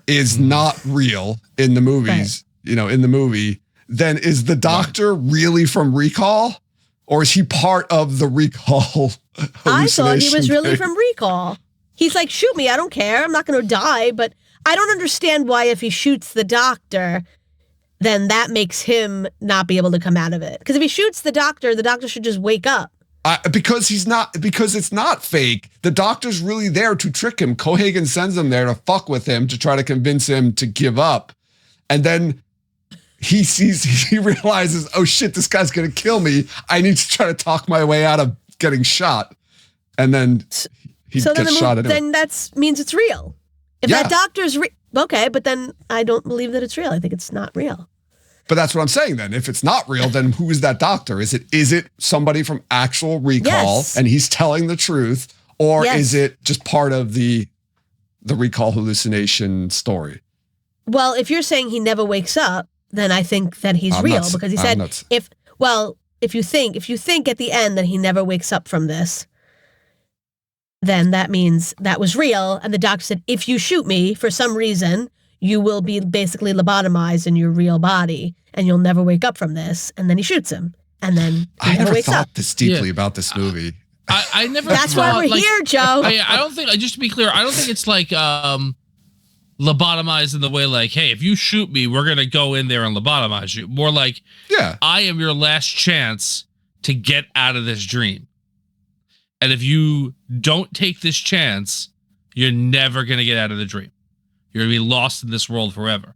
is not real in the movies, in the movie. Then is the doctor really from recall, or is he part of the recall hallucination? I thought he was really from recall. He's like, shoot me, I don't care. I'm not going to die. But I don't understand why if he shoots the doctor, then that makes him not be able to come out of it. Because if he shoots the doctor should just wake up. Because it's not fake. The doctor's really there to trick him. Cohagen sends him there to fuck with him, to try to convince him to give up. And then he realizes, oh shit, this guy's going to kill me. I need to try to talk my way out of getting shot. And then he gets shot anyway. Then that means it's real. If that doctor's okay, but then I don't believe that it's real. I think it's not real. But that's what I'm saying then. If it's not real, then who is that doctor? Is it somebody from actual recall and he's telling the truth? Or is it just part of the recall hallucination story? Well, if you're saying he never wakes up, then I think that he's real because he said if you think at the end that he never wakes up from this, then that means that was real. And the doctor said, if you shoot me for some reason, you will be basically lobotomized in your real body and you'll never wake up from this. And then he shoots him. And then I never thought this deeply about this movie. I never. That's why we're here, Joe. I don't think. Just to be clear, I don't think it's like lobotomized in the way like, hey, if you shoot me, we're gonna go in there and lobotomize you. More like, I am your last chance to get out of this dream. And if you don't take this chance, you're never gonna get out of the dream. You're gonna be lost in this world forever.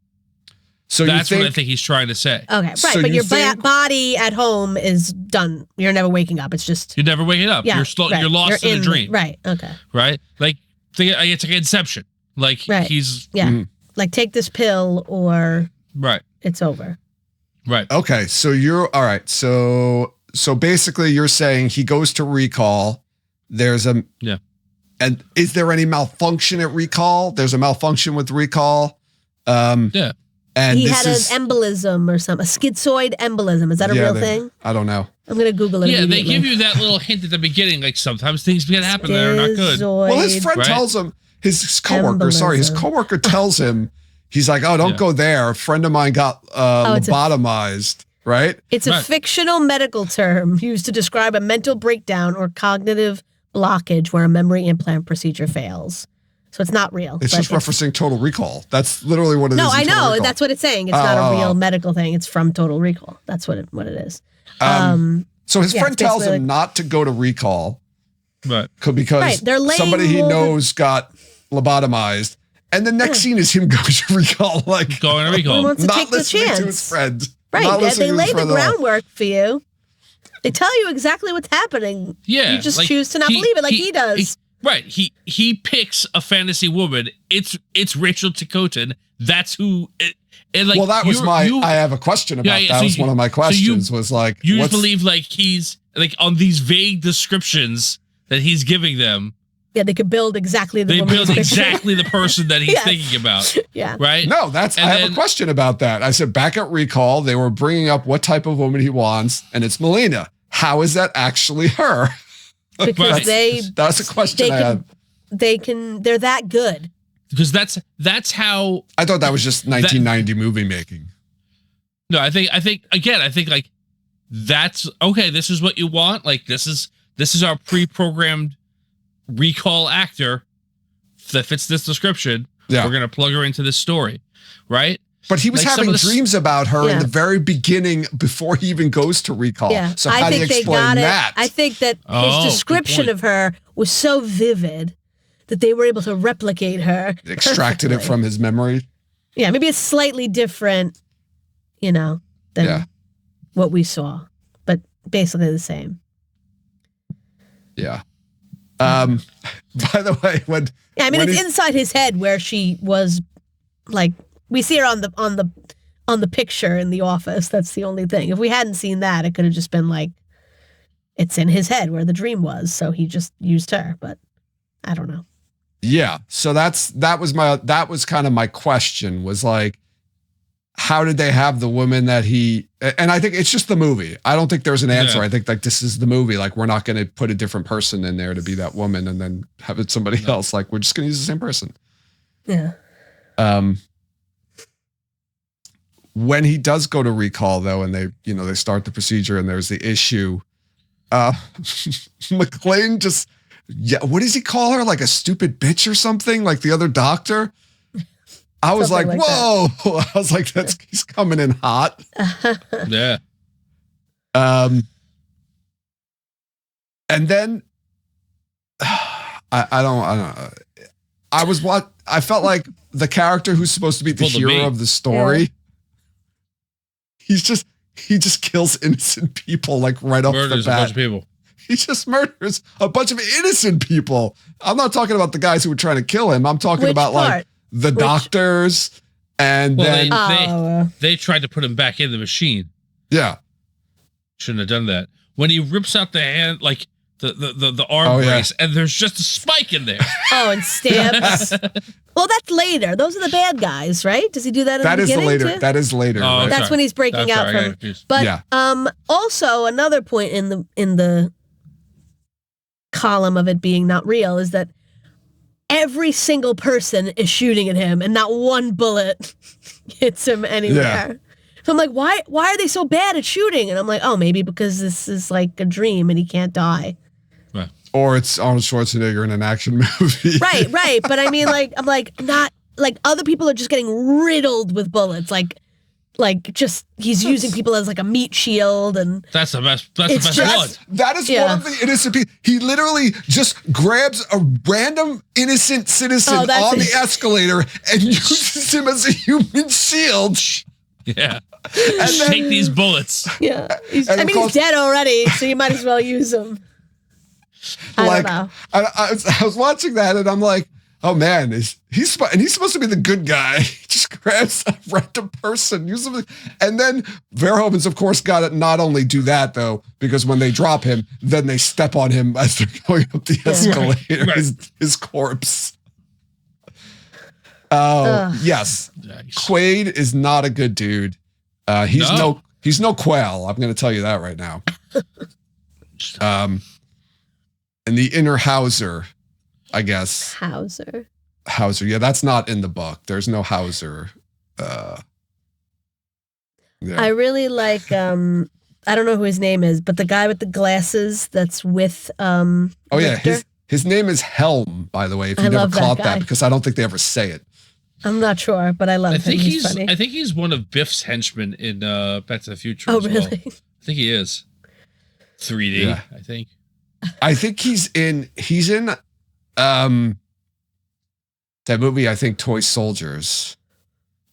So that's what I think he's trying to say. Okay, right. So but your body at home is done. You're never waking up. It's just you're never waking up. Yeah, you're lost in the dream. Right. Okay. Right. Like it's like Inception. Like he's like take this pill or it's over. Right. Okay. So you're all right. So basically you're saying he goes to recall. There's a And is there any malfunction at recall? There's a malfunction with recall. And he had an embolism or something, a schizoid embolism. Is that a real thing? I don't know. I'm gonna Google it. Yeah, they immediately. give you that little hint at the beginning, like sometimes things can happen that are not good. Schizoid. Well, his friend Right? tells him, his coworker tells him, he's like, oh, don't go there. A friend of mine got lobotomized, right? It's a fictional medical term used to describe a mental breakdown or cognitive blockage where a memory implant procedure fails. So it's not real. It's just referencing Total Recall. That's literally what it is. No, I know. Recall. That's what it's saying. It's not a real medical thing. It's from Total Recall. That's what it is. So his friend tells him not to go to Recall, because somebody he knows got lobotomized, and the next scene is him going to Recall, like going to Recall, he wants to not take the listening chance. to his friend. Right? They lay the groundwork for you. They tell you exactly what's happening. Yeah, you just choose to not believe it, like he does. He picks a fantasy woman. It's Rachel Ticotin. That's who. Well, that was I have a question about that. That was one of my questions. You believe like he's like on these vague descriptions that he's giving them. Yeah, they could build exactly the. They build exactly the person that he's thinking about. Yeah. Right. No, I have a question about that. I said back at Recall, they were bringing up what type of woman he wants, and it's Melina. How is that actually her? Because that's a question I have. They're that good. Because that's how I thought that was just 1990 movie making. No, I think like that's okay. This is what you want. Like this is our pre-programmed Recall actor that fits this description. Yeah, we're gonna plug her into this story, right? But he was having dreams about her in the very beginning before he even goes to Recall. Yeah. So how do you explain that? I think that his description of her was so vivid that they were able to replicate her. Extracted it from his memory. Yeah, maybe it's slightly different, than what we saw, but basically the same. Yeah. By the way, it's inside his head where she was, like, we see her on the picture in the office. That's the only thing. If we hadn't seen that, it could have just been like, it's in his head where the dream was. So he just used her, but I don't know. Yeah. So that was kind of my question, was like, how did they have the woman that and I think it's just the movie. I don't think there's an answer. Yeah. I think like this is the movie. Like we're not going to put a different person in there to be that woman and then have it somebody else. Like we're just going to use the same person. Yeah. When he does go to Recall though, and they start the procedure and there's the issue, McClane just, what does he call her? Like a stupid bitch or something? Like the other doctor? I was like, whoa. I was like, he's coming in hot. Yeah. And then I don't know. I felt like the character who's supposed to be the hero of the story, he just kills innocent people like right off the bat. Murders a bunch of people. He just murders a bunch of innocent people. I'm not talking about the guys who were trying to kill him. I'm talking about like the doctors, and then they tried to put him back in the machine. Yeah, shouldn't have done that. When he rips out the hand, like the arm brace, and there's just a spike in there. Oh, and stabs. Well, that's later. Those are the bad guys, right? Does he do that in the beginning too? That is later. Oh, right? That's when he's breaking out from. But also another point in the column of it being not real is that every single person is shooting at him and not one bullet hits him anywhere. Yeah. So I'm like, why are they so bad at shooting? And I'm like, oh, maybe because this is like a dream and he can't die. Right. Or it's Arnold Schwarzenegger in an action movie. Right. But I mean, like, I'm like, not like other people are just getting riddled with bullets. Like just he's using people as like a meat shield, and that's the best. That's the best one. That is one of the innocent people. He literally just grabs a random innocent citizen on the escalator and uses him as a human shield. Yeah, and take these bullets. Yeah, he's dead already, so you might as well use him. I don't know. I was watching that and I'm like, oh man, he's supposed to be the good guy. He just grabs a random person, and then Verhoeven's of course got to not only do that though, because when they drop him, then they step on him as they're going up the escalator. Right. His corpse. Oh yes, Quaid is not a good dude. He's no Quail. I'm going to tell you that right now. And the inner Hauser, I guess. Hauser. Yeah, that's not in the book. There's no Hauser. Yeah. I really like I don't know who his name is, but the guy with the glasses that's with Oh yeah, Richter. his name is Helm, by the way, if you never love that caught guy. that, because I don't think they ever say it. I'm not sure, but I love him. He's funny. I think he's one of Biff's henchmen in Back to the Future. Oh, as well. really? I think he is. 3D, Yeah. I think. I think he's in that movie, I think Toy Soldiers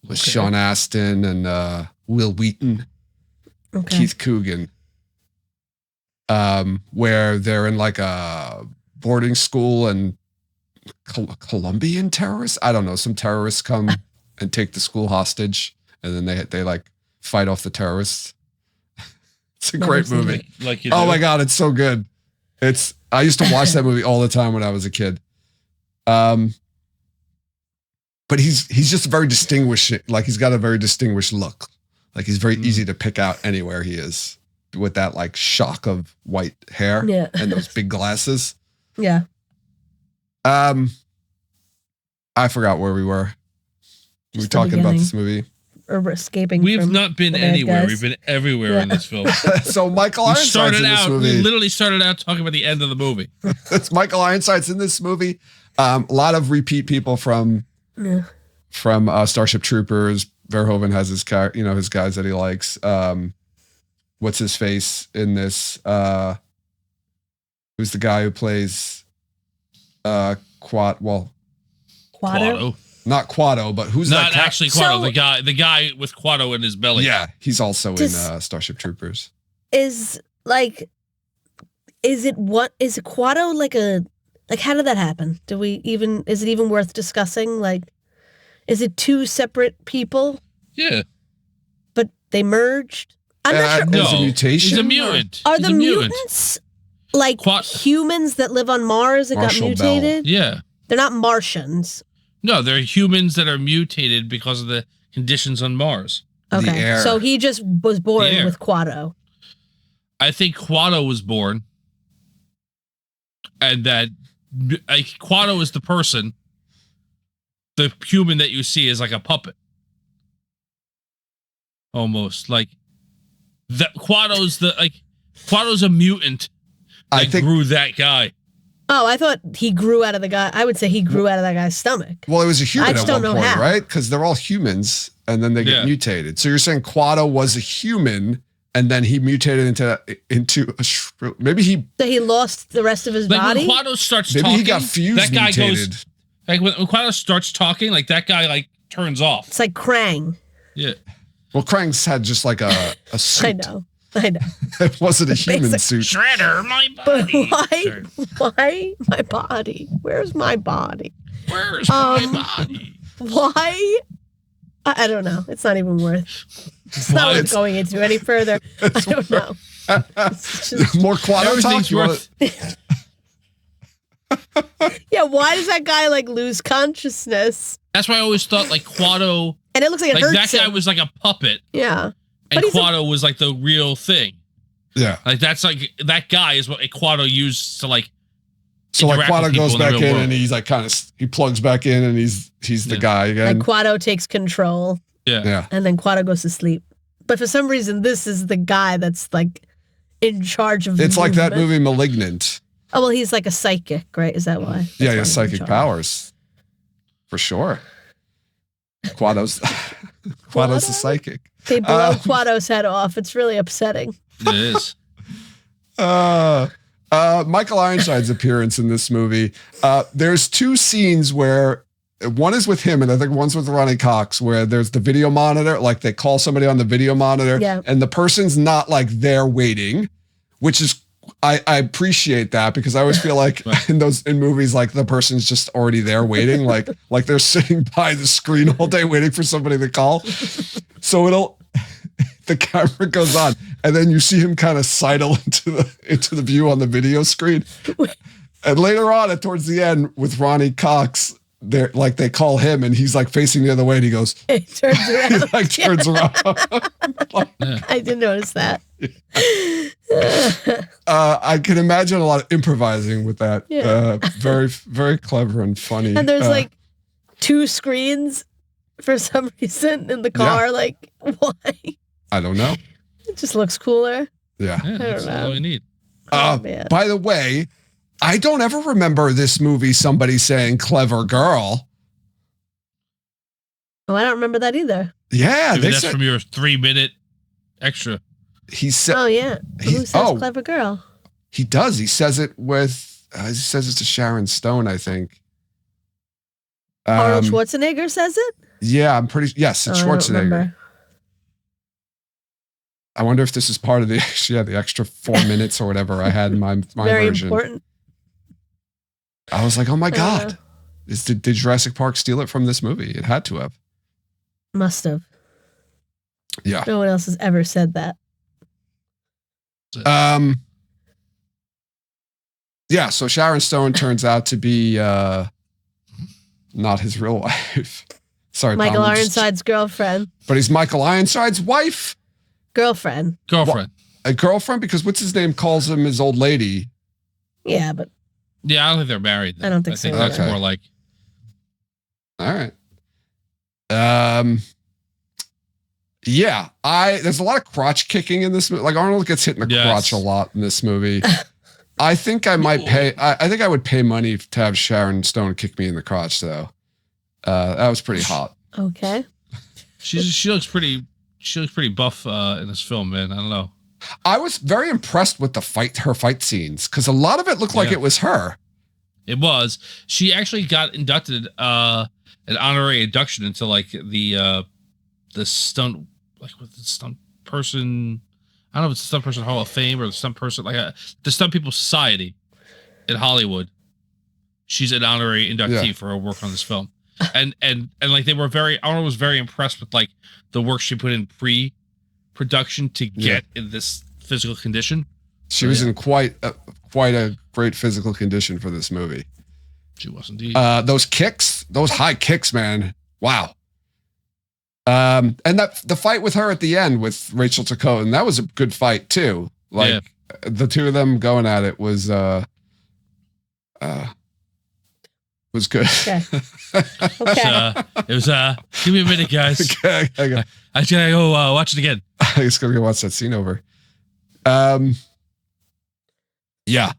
with Sean Astin and Will Wheaton, Keith Coogan, where they're in like a boarding school and Colombian terrorists, I don't know, some terrorists come and take the school hostage, and then they like fight off the terrorists. It's a great movie. Like you oh do. my God, it's so good. I used to watch that movie all the time when I was a kid. But he's just very distinguished. Like he's got a very distinguished look. Like he's very easy to pick out anywhere he is with that like shock of white hair and those big glasses. Yeah. I forgot where we were. We were talking about this movie. Or escaping. We've from not been the bad anywhere. guys. We've been everywhere in this film. So Michael Ironside's in this We movie. literally started out talking about the end of the movie. It's Michael Ironside's in this movie. A lot of repeat people from Starship Troopers. Verhoeven has his his guys that he likes. What's his face in this? Who's the guy who plays Quado? Not Quado, but who's not that? Actually Quado, the guy with Quado in his belly. Yeah, he's also in Starship Troopers. Is it Quado like how did that happen? Is it even worth discussing? Like, is it two separate people? Yeah. But they merged? I'm not sure. No, it's a mutation. He's a mutant. Are He's the a mutant. mutants like humans that live on Mars and Marshall got mutated? Bell. Yeah. They're not Martians. No, they're humans that are mutated because of the conditions on Mars. Okay. So he just was born with Quado. I think Quado was born. And that Quado is the person. The human that you see is like a puppet. Almost like that. Quado's a mutant that grew that guy. Oh, I thought he grew out of the guy. I would say he grew out of that guy's stomach. Well, it was a human at one point, how. right? Because they're all humans, and then they get mutated. So you're saying Quado was a human, and then he mutated into a maybe he. So he lost the rest of his body. When Quado starts maybe talking, he got fused. That guy mutated. goes. Like when Quado starts talking, like that guy like turns off. It's like Krang. Yeah. Well, Krang's had just like a suit. I know. It wasn't a human suit. Shredder, my body. But why my body? Where's my body? Where's my body? Why? I don't know. It's not even worth. It's not worth going into any further. I don't know. More Quado talk. Yeah, why does that guy like lose consciousness? That's why I always thought like Quado. And it looks like it hurts that guy him. was like a puppet. Yeah. And Quado was like the real thing. Yeah. Like that's like that guy is what Quado used to like. So like Quado goes back in world. and he's like he plugs back in and he's the guy again. Like Quado takes control. Yeah. And then Quado goes to sleep. But for some reason, this is the guy that's like in charge of. It's like that movie Malignant. Oh well, he's like a psychic, right? Is that why? Yeah, he has psychic powers. For sure. Quado's a psychic. They blow Quado's head off. It's really upsetting. It is. Michael Ironside's appearance in this movie. There's two scenes where one is with him and I think one's with Ronnie Cox, where there's the video monitor, like they call somebody on the video monitor and the person's not like there waiting, which is I appreciate that because I always feel like in movies, like the person's just already there waiting, like they're sitting by the screen all day waiting for somebody to call. So the camera goes on and then you see him kind of sidle into the view on the video screen. And later on, towards the end with Ronnie Cox, they're like, they call him and he's like facing the other way and he goes, He turns around. he like turns around. I did notice that. I can imagine a lot of improvising with that. Yeah. Very, very clever and funny. And there's like 2 screens for some reason in the car. Like, why? I don't know. It just looks cooler. Yeah. That's all we need. By the way, I don't ever remember this movie somebody saying clever girl. Oh, I don't remember that either. Yeah. Maybe that's from your 3-minute extra. He said, oh, yeah. Who says clever girl? He does. He says it with, he says it to Sharon Stone, I think. Arnold Schwarzenegger says it? Yeah, I'm pretty, yes, it's Schwarzenegger. I wonder if this is part of the extra 4 minutes or whatever I had in my Very version. Important. I was like, oh my God. Did Jurassic Park steal it from this movie? It had to have. Must have. Yeah. No one else has ever said that. Yeah, so Sharon Stone turns out to be not his real wife. Sorry, Michael Ironside's girlfriend. But he's Michael Ironside's wife? Girlfriend. A girlfriend? Because what's his name calls him his old lady. Yeah, but... Yeah, I don't think they're married. I don't think so. That's more like... All right. Yeah, there's a lot of crotch kicking in this movie. Like Arnold gets hit in the crotch a lot in this movie. I think I might pay. I think I would pay money to have Sharon Stone kick me in the crotch, though. That was pretty hot. Okay. She looks pretty buff in this film, man. I don't know. I was very impressed with her fight scenes because a lot of it looked like it was her. It was. She actually got inducted, an honorary induction into like the stunt, like with the stunt person. I don't know if it's the Stunt Person Hall of Fame or the Stunt Person, the Stunt People Society in Hollywood. She's an honorary inductee for her work on this film. And like Arnold was very impressed with like the work she put in pre-production to get in this physical condition. She was in quite a great physical condition for this movie. She was indeed. Those high kicks, man. Wow. And the fight with her at the end with Rachel Ticotin, that was a good fight too. Like the two of them going at it was good. Okay. It was give me a minute, guys. Okay. I just gotta go watch it again. I just gotta go watch that scene over. Yeah.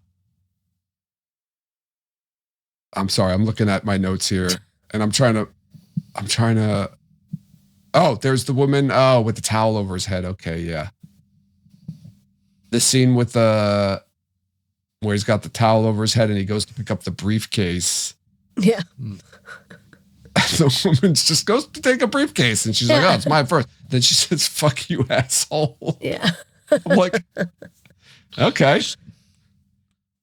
I'm sorry. I'm looking at my notes here and I'm trying to, oh, there's the woman. Oh, with the towel over his head. Okay. Yeah. The scene with where he's got the towel over his head and he goes to pick up the briefcase. Yeah. The woman just goes to take a briefcase and she's like, oh, it's my first. Then she says, fuck you, asshole. Yeah. I'm like, okay.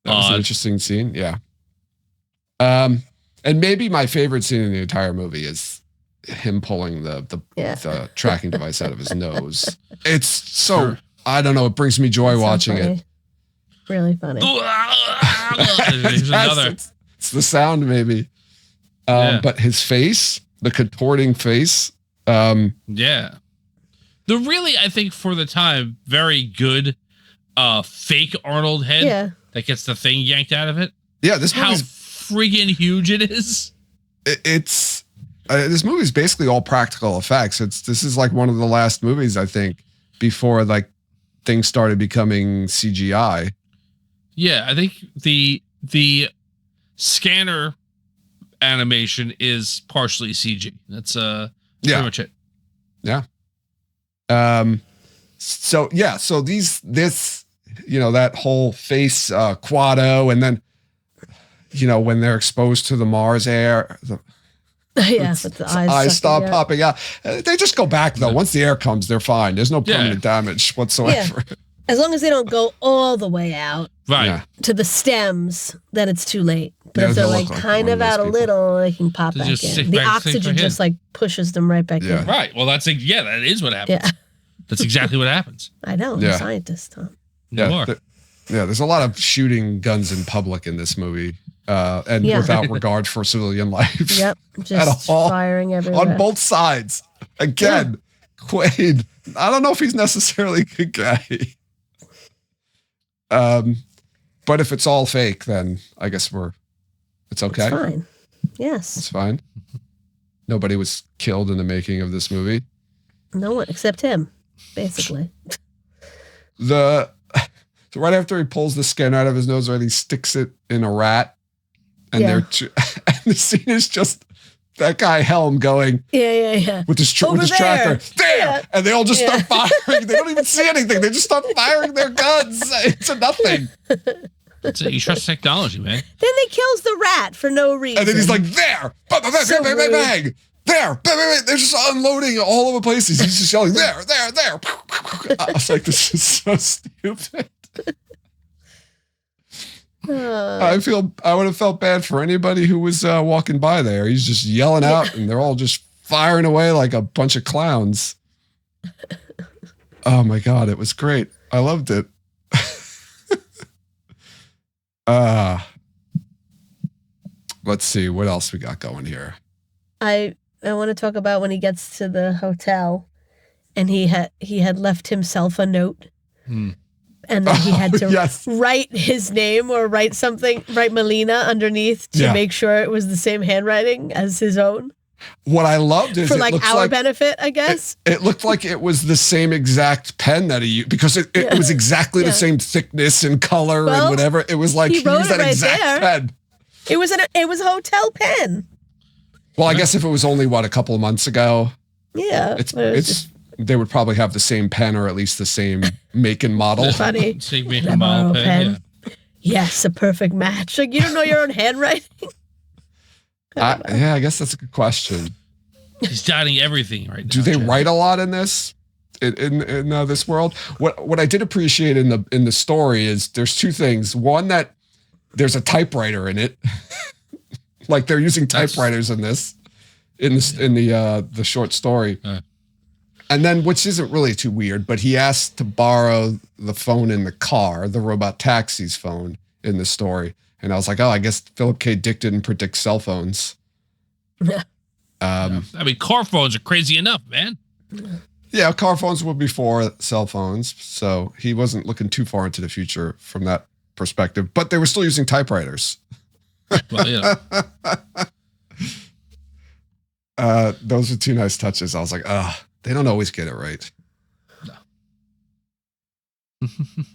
That was an interesting scene. Yeah. And maybe my favorite scene in the entire movie is him pulling the tracking device out of his nose. It's so, I don't know. It brings me joy watching it. Really funny. There's another. It's the sound maybe. But his face, the contorting face. Yeah. The really, I think for the time, very good fake Arnold head that gets the thing yanked out of it. Yeah, this how friggin' huge it is. This movie is basically all practical effects. This is like one of the last movies, I think, before like things started becoming CGI. Yeah, I think the scanner animation is partially CG. That's pretty much it. Yeah. So this that whole face Quado, and then when they're exposed to the Mars air, the eyes stop popping out. They just go back though. Once the air comes, they're fine. There's no permanent damage whatsoever. Yeah. As long as they don't go all the way out to the stems, then it's too late. But if they're like kind of out a little, they can pop back in. The oxygen just like pushes them right back in. Right. Well, that is what happens. Yeah. That's exactly what happens. I know. I'm a scientist, Tom. There's a lot of shooting guns in public in this movie. and without regard for civilian life. Yep, just firing everywhere. On both sides. Again, Quaid, I don't know if he's necessarily a good guy. But if it's all fake, then I guess it's okay. It's fine. Yes. It's fine. Nobody was killed in the making of this movie. No one except him, basically. So right after he pulls the skin out of his nose, right, he sticks it in a rat, and and the scene is just that guy Helm going, with his tractor, there, and they all just start firing. They don't even see anything. They just start firing their guns into nothing. You trust technology, man. Then they kills the rat for no reason. And then he's like, there, bang, bang, bang, bang, bang, bang. There, bang, bang, bang. They're just unloading all over places. He's just yelling, there. I was like, this is so stupid. I would have felt bad for anybody who was walking by there. He's just yelling out, and they're all just firing away like a bunch of clowns. Oh my God, it was great. I loved it. Let's see what else we got going here. I want to talk about when he gets to the hotel, and he had left himself a note, and then he had to write his name or write Melina underneath to make sure it was the same handwriting as his own. What I loved is for our benefit, I guess. It looked like it was the same exact pen that he used, because it was exactly the same thickness and color and whatever. It was like he used that exact pen. It was a hotel pen. Well, I guess if it was only a couple of months ago. Yeah. They would probably have the same pen, or at least the same make and model. Funny. Same make and model pen. Yes, a perfect match. Like, you don't know your own handwriting? I guess that's a good question. He's dotting everything right now. Do they write a lot in this? In this world? What I did appreciate in the story is there's two things. One, that there's a typewriter in it. Like they're using typewriters in this, in the short story. And then, which isn't really too weird, but he asked to borrow the phone in the car, the robot taxi's phone in the story. And I was like, oh, I guess Philip K. Dick didn't predict cell phones. I mean, car phones are crazy enough, man. Yeah, car phones were before cell phones, so he wasn't looking too far into the future from that perspective. But they were still using typewriters. Well, yeah. Those are two nice touches. I was like, they don't always get it right.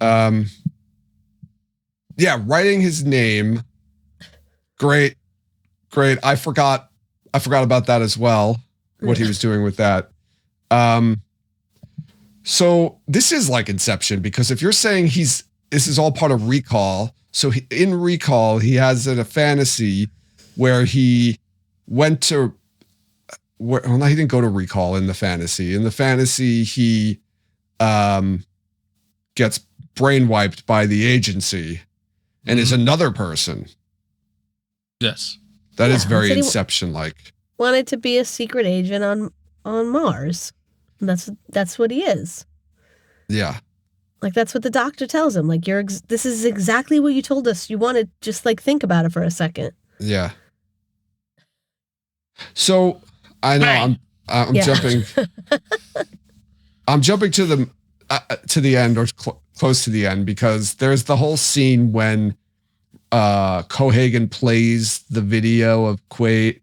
No. Yeah, writing his name. Great. I forgot about that as well. What he was doing with that. So this is like Inception, because if you're saying this is all part of Recall. So in Recall, he has a fantasy where he went to. He didn't go to Recall in the fantasy. In the fantasy, he gets brainwiped by the agency and is another person. Yes. That is very Inception-like. Wanted to be a secret agent on Mars. And that's what he is. Yeah. Like, that's what the doctor tells him. Like, this is exactly what you told us. You want to just, like, think about it for a second. Yeah. So, I know I'm jumping. I'm jumping to the end, or close to the end, because there's the whole scene when Cohagen plays the video of Quaid,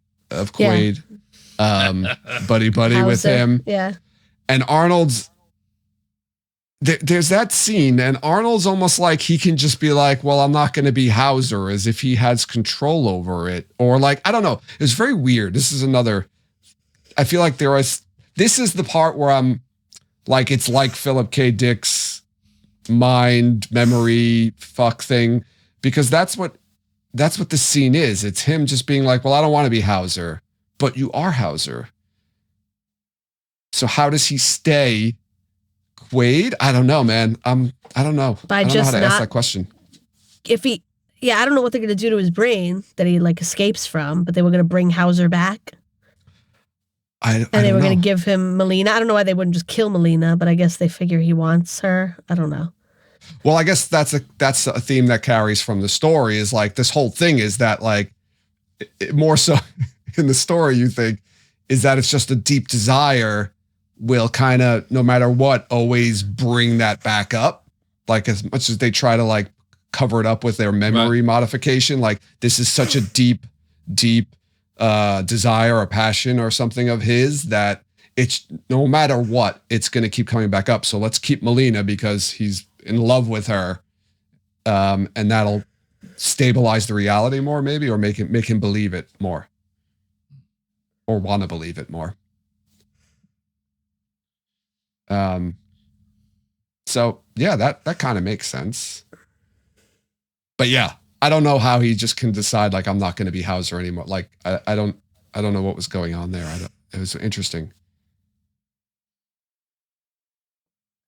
buddy with him. Yeah. And Arnold's. There's that scene, and Arnold's almost like he can just be like, well, I'm not going to be Hauser, as if he has control over it. Or like, I don't know. It's very weird. This is another. I feel like this is the part where I'm like, it's like Philip K. Dick's mind memory fuck thing, because that's what the scene is. It's him just being like, well, I don't want to be Hauser, but you are Hauser. So how does he stay Quaid? I don't know, man. I don't know. By I don't know how to just ask that question. I don't know what they're going to do to his brain that he like escapes from, but they were going to bring Hauser back. They were going to give him Melina. I don't know why they wouldn't just kill Melina, but I guess they figure he wants her. I don't know. Well, I guess that's a theme that carries from the story is like this whole thing is that like more so in the story you think is that it's just a deep desire will kind of no matter what always bring that back up. Like as much as they try to like cover it up with their memory modification, like this is such a deep desire or passion or something of his that it's no matter what, it's going to keep coming back up. So let's keep Melina because he's in love with her. And that'll stabilize the reality more maybe, or make him believe it more or want to believe it more. So yeah, that kind of makes sense. But yeah, I don't know how he just can decide like I'm not going to be Hauser anymore. Like I don't know what was going on there. It was interesting.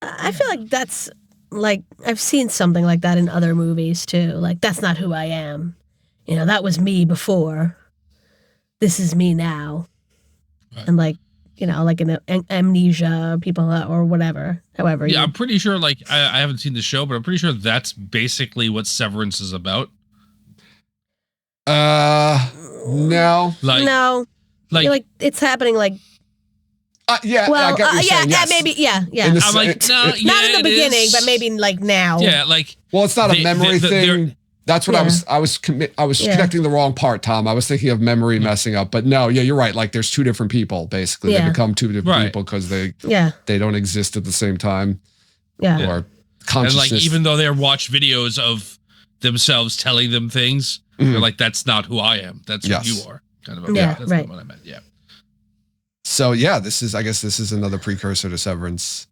I feel like that's like I've seen something like that in other movies too. Like that's not who I am. You know, that was me before. This is me now. Right. And like, you know, like in amnesia, people or whatever. However, yeah, I'm pretty sure. Like I haven't seen the show, but I'm pretty sure that's basically what Severance is about. No, like it's happening like. Yeah, well, I get what you're saying, yes. Maybe, yeah. I'm like, no, not in the beginning, but maybe like now. Yeah, like. Well, it's not a memory thing. That's what I was connecting the wrong part, Tom. I was thinking of memory messing up, but no, yeah, you're right. Like, there's two different people. Basically, they become two different people because they don't exist at the same time. Yeah, or consciousness. And like, even though they watch videos of themselves telling them things, they're like, "That's not who I am. That's who you are." Kind of. That's not what I meant. Yeah. So yeah, I guess this is another precursor to Severance.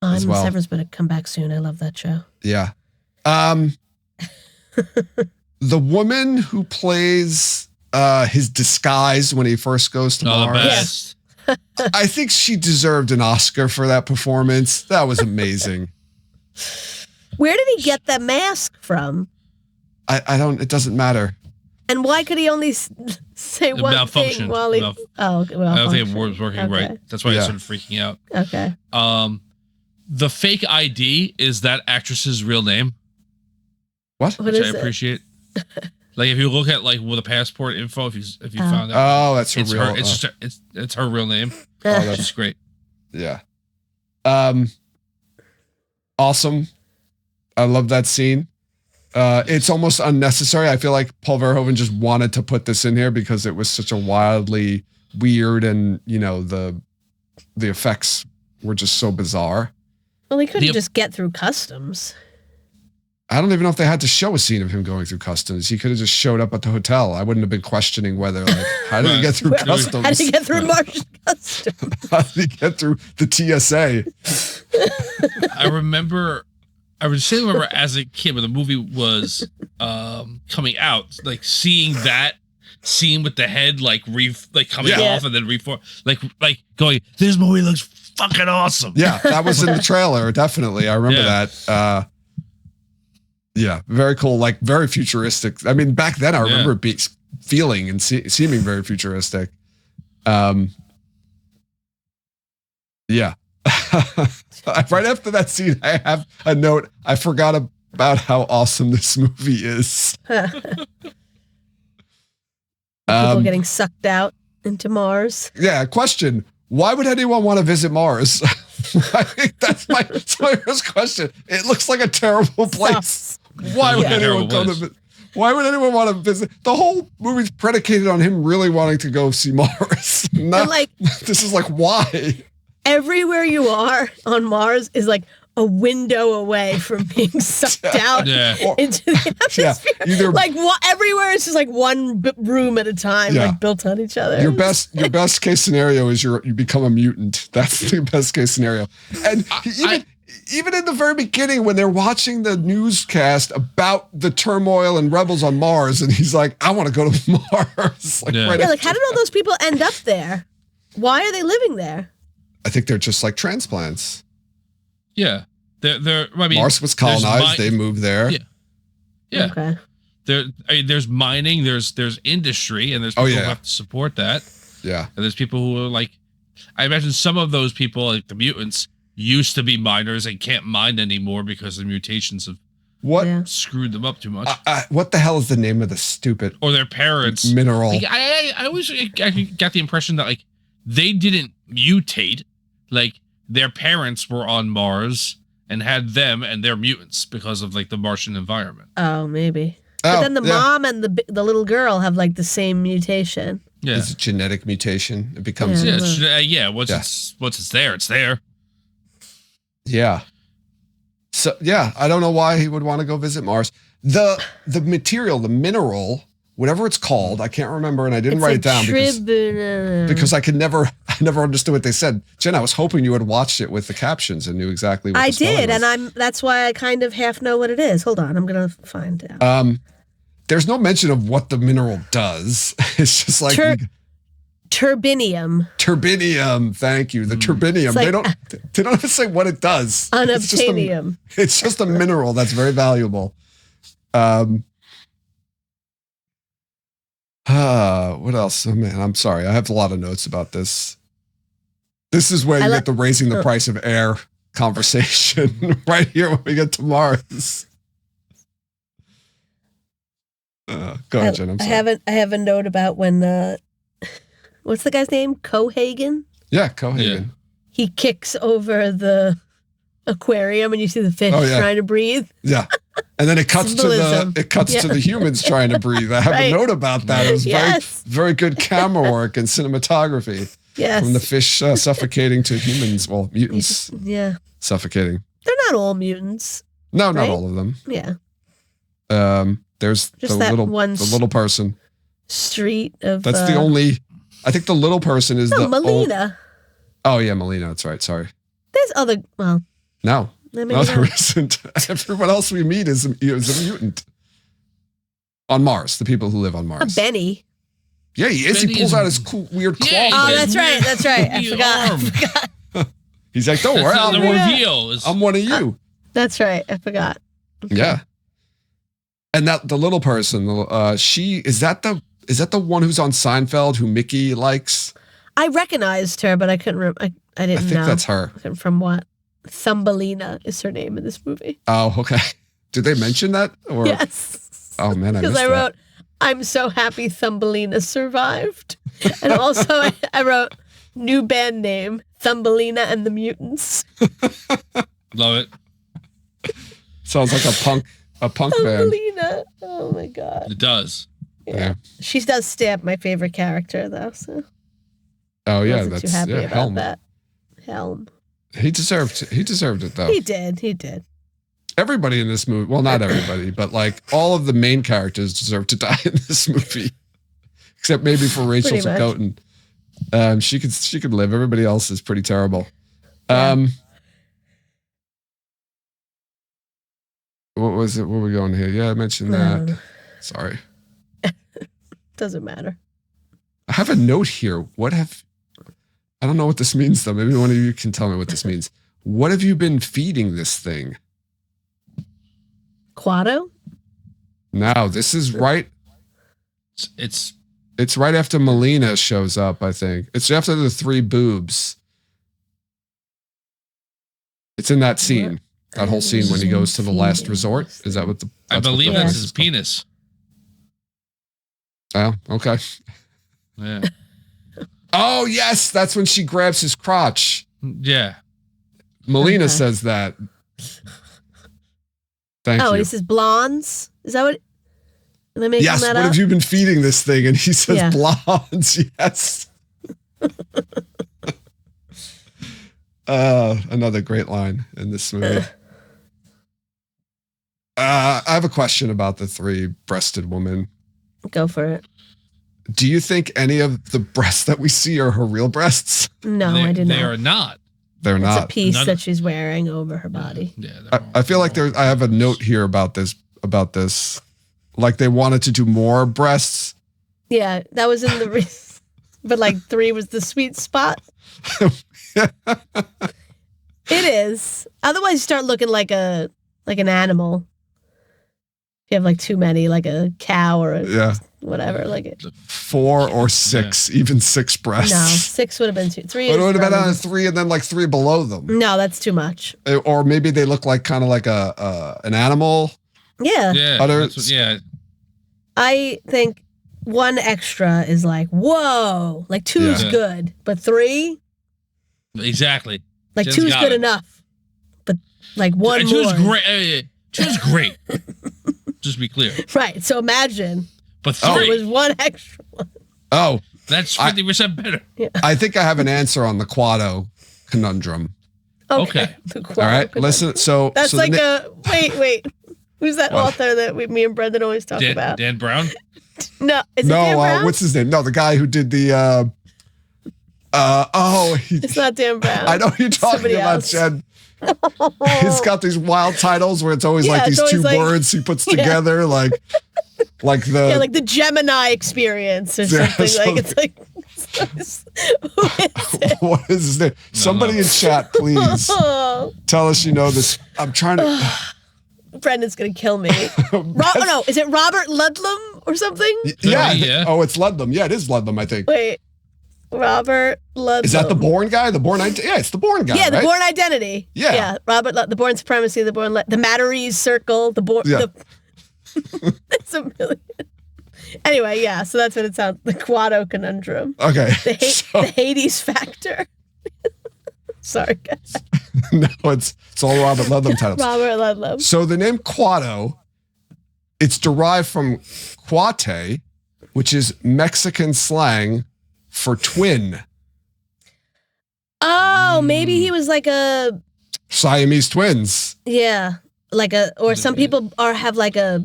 Severance better come back soon. I love that show. Yeah. The woman who plays his disguise when he first goes to Mars. Best. I think she deserved an Oscar for that performance. That was amazing. Where did he get that mask from? It doesn't matter. And why could he only say one thing while he... I don't think it was working right. That's why I started freaking out. Okay. The fake ID is that actress's real name. What? Which I appreciate. Like if you look at like with the passport info, if you found out. Oh, that's her real. It's her real name. That's just great. Yeah. Awesome. I love that scene. It's almost unnecessary. I feel like Paul Verhoeven just wanted to put this in here because it was such a wildly weird and, you know, the effects were just so bizarre. Well, he couldn't just get through customs. I don't even know if they had to show a scene of him going through customs. He could have just showed up at the hotel. I wouldn't have been questioning whether, like, how did he get through customs? How did he get through Martian customs? How did he get through the TSA? I remember as a kid when the movie was coming out, like seeing that scene with the head coming off and then reform, like going, this movie looks fucking awesome. Yeah, that was in the trailer, definitely. I remember that. Yeah, very cool, like very futuristic. I mean, back then I remember it feeling and seeming very futuristic. Yeah. Right after that scene, I have a note. I forgot about how awesome this movie is. People getting sucked out into Mars. Yeah, question. Why would anyone want to visit Mars? I think that's my first question. It looks like a terrible place. Why would anyone Why would anyone want to visit? The whole movie's predicated on him really wanting to go see Mars. This is like, why? Everywhere you are on Mars is like a window away from being sucked out into the atmosphere. Everywhere is just like one room at a time, like built on each other. Your best case scenario is you become a mutant. That's the best case scenario. And even in the very beginning, when they're watching the newscast about the turmoil and rebels on Mars, and he's like, "I want to go to Mars." How did all those people end up there? Why are they living there? I think they're just like transplants. Yeah, they're. I mean, Mars was colonized. They moved there. Yeah. Okay. There's mining. There's industry, and there's people who have to support that. Yeah. And there's people who are like, I imagine some of those people, like the mutants, used to be miners and can't mine anymore because the mutations have What screwed them up too much. what the hell is the name of the stupid Or their parents. mineral? Like, I always got the impression that like they didn't mutate. Like their parents were on Mars and had them and their mutants because of like the Martian environment. Oh, maybe. But then the mom and the little girl have like the same mutation. Yeah, It's a genetic mutation. It becomes Once it's there, it's there. Yeah. So yeah, I don't know why he would want to go visit Mars. The material, the mineral, whatever it's called, I can't remember, and I didn't write it down because I never understood what they said. Jen, I was hoping you had watched it with the captions and knew exactly what I the spelling did, was. and that's why I kind of half know what it is. Hold on, I'm gonna find out. There's no mention of what the mineral does. It's just like turbinium. Turbinium, thank you. The turbinium. Like, they don't even say what it does. Unobtainium. It's just a mineral that's very valuable. What else? Oh man, I'm sorry. I have a lot of notes about this. This is where you get the raising the price of air conversation right here when we get to Mars. Go ahead, Jen. I'm sorry. I have a note about when what's the guy's name? Cohagen? Yeah, Cohagen. Yeah. He kicks over the aquarium and you see the fish trying to breathe. Yeah. And then it cuts to the humans trying to breathe. I have a note about that. It was very good camera work and cinematography. Yes. From the fish suffocating to humans, well, mutants. Yeah. Suffocating. They're not all mutants. No, not all of them. Yeah. There's just the little person. Street of That's the only. I think the little person is Melina. Oh yeah, Melina. That's right. Sorry. There's other. Well. No. No, there isn't. Everyone else we meet is a mutant. On Mars, the people who live on Mars. Benny. Yeah, he is. He pulls out his cool, weird claw. Oh, that's right. That's right. I forgot. He's like, don't worry. I'm one of you. That's right. I forgot. Okay. Yeah. And that the little person, is that the one who's on Seinfeld who Mickey likes? I recognized her, but I couldn't remember. I didn't know. I think that's her. From what? Thumbelina is her name in this movie. Oh, okay. Did they mention that? Or? Yes. Oh man, I missed that. Because I wrote, I'm so happy Thumbelina survived. And also I wrote new band name, Thumbelina and the Mutants. Love it. Sounds like a punk band. Thumbelina. Oh my God. It does. Yeah. She does stamp my favorite character though. So. Oh yeah, Wasn't that's too happy about Helm. that. Helm. He deserved it though. He did. Everybody in this movie, well, not everybody, but like all of the main characters deserve to die in this movie, except maybe for Rachel Zakotan. She could live. Everybody else is pretty terrible. Yeah. What was it? Where are we going here? Yeah, I mentioned that. Sorry. Doesn't matter. I have a note here. I don't know what this means though. Maybe one of you can tell me what this means. What have you been feeding this thing? Quado? No, this is right. It's right after Melina shows up, I think. It's after the three boobs. It's in that scene. That whole scene when he goes to the last resort. Is that what I believe that's his penis. Oh, okay. Yeah. Oh, yes. That's when she grabs his crotch. Yeah. Melina says that. Thank you. Oh, he says blondes? Is that what? Am I making that up? What have you been feeding this thing? And he says blondes. Yes. Another great line in this movie. I have a question about the three-breasted woman. Go for it. Do you think any of the breasts that we see are her real breasts? No, I did not. They are not. They're not. It's a piece that she's wearing over her body. Yeah. I feel like I have a note here about this. Like they wanted to do more breasts. Yeah, that was in the... but like 3 was the sweet spot. It is. Otherwise, you start looking like an animal. you have like too many, like a cow or Yeah. whatever, like it. 4 or 6, even 6 breasts. No, 6 would have been 2. 3 But it would have been probably- on 3 and then like 3 below them. No, that's too much. Or maybe they look like kind of like an animal. Yeah. Yeah. Others- That's what, yeah. I think 1 extra is like, whoa, like 2's Yeah. good, but 3, Exactly. like Jen's 2's got good it. enough, but like 1 Two's more. great. Two's great. Just to be clear. Right. So imagine But if 3, it was 1 extra one. Oh, that's 50% better. I think I have an answer on the Quado conundrum. Okay. The All right, listen. So That's so like the wait. Who's that What? author that me and Brendan always talk about? Dan Brown? No, is it Dan no, Brown? what's his name? No, the guy who did the. It's not Dan Brown. I know who you're talking Somebody about, else. Jen. He's got these wild titles where it's always Yeah, like it's these 2 always like- words he puts Yeah. together, like the. Yeah, like the Gemini experience or Yeah, something. so- Like it's like who is it? What is his name? Somebody in chat, please Oh, tell us you know this. I'm trying to. Brendan's gonna kill me. No, is it Robert Ludlum or something? Yeah. Yeah. Oh, it's Ludlum. Yeah, it is Ludlum, I think. Wait, Robert Ludlum. Is that the Bourne guy? The Bourne? Yeah, it's the Bourne guy. Yeah, the right? Bourne Identity. Yeah. yeah. The Bourne Supremacy, the Matterese Circle, the Bourne. Yeah. It's a million. Anyway, yeah. So that's what it sounds. The Quado conundrum. Okay. The Hades factor. Sorry, guys. No, it's all Robert Ludlum titles. Robert Ludlum. So the name Quado, it's derived from cuate, which is Mexican slang for twin. Oh, maybe he was like a Siamese twins. or some people have like a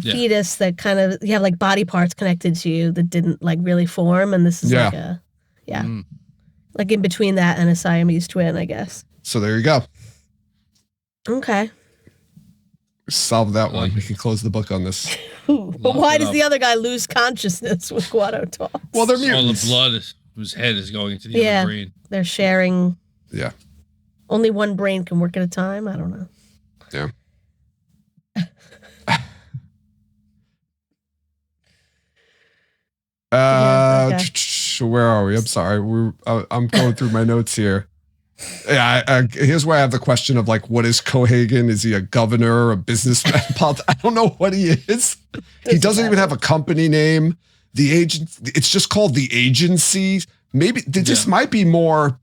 fetus that kind of you have like body parts connected to you that didn't like really form, and this is Yeah. like a like in between that and a Siamese twin, I guess. So there you go. Okay. Solve that one. We can close the book on this. But why it does up. the other guy lose consciousness when Quado talks? Well, they're All the mutants. blood whose head is going into the Yeah. other brain. They're sharing. Yeah. Only one brain can work at a time. I don't know. Yeah. Okay. Where are we? I'm sorry. I'm going through my notes here. Yeah, here's where I have the question of like, what is Cohagen? Is he a governor, a businessman? I don't know what he is. He doesn't even have a company name. The agent, it's just called the agency. Maybe this might be more,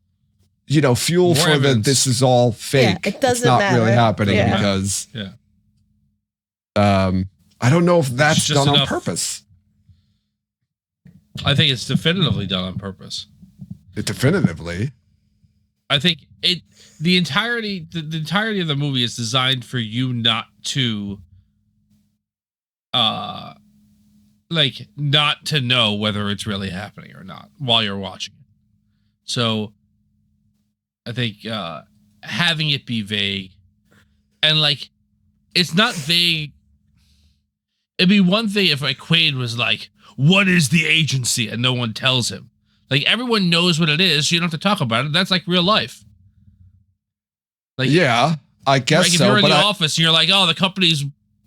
fuel More for evidence. this is all fake. Yeah, it doesn't it's not really matter. happening Yeah. because, Yeah. I don't know if that's just done on enough. purpose. I think it's definitively done on purpose. Definitively. I think the entirety of the movie is designed for you not to not to know whether it's really happening or not while you're watching it. So I think having it be vague and like it's not vague. It'd be one thing if like Quaid was like, what is the agency? And no one tells him. Like everyone knows what it is, so you don't have to talk about it. That's like real life. Like Yeah, I guess like if so. you're in But the I, office and you're like, oh, the company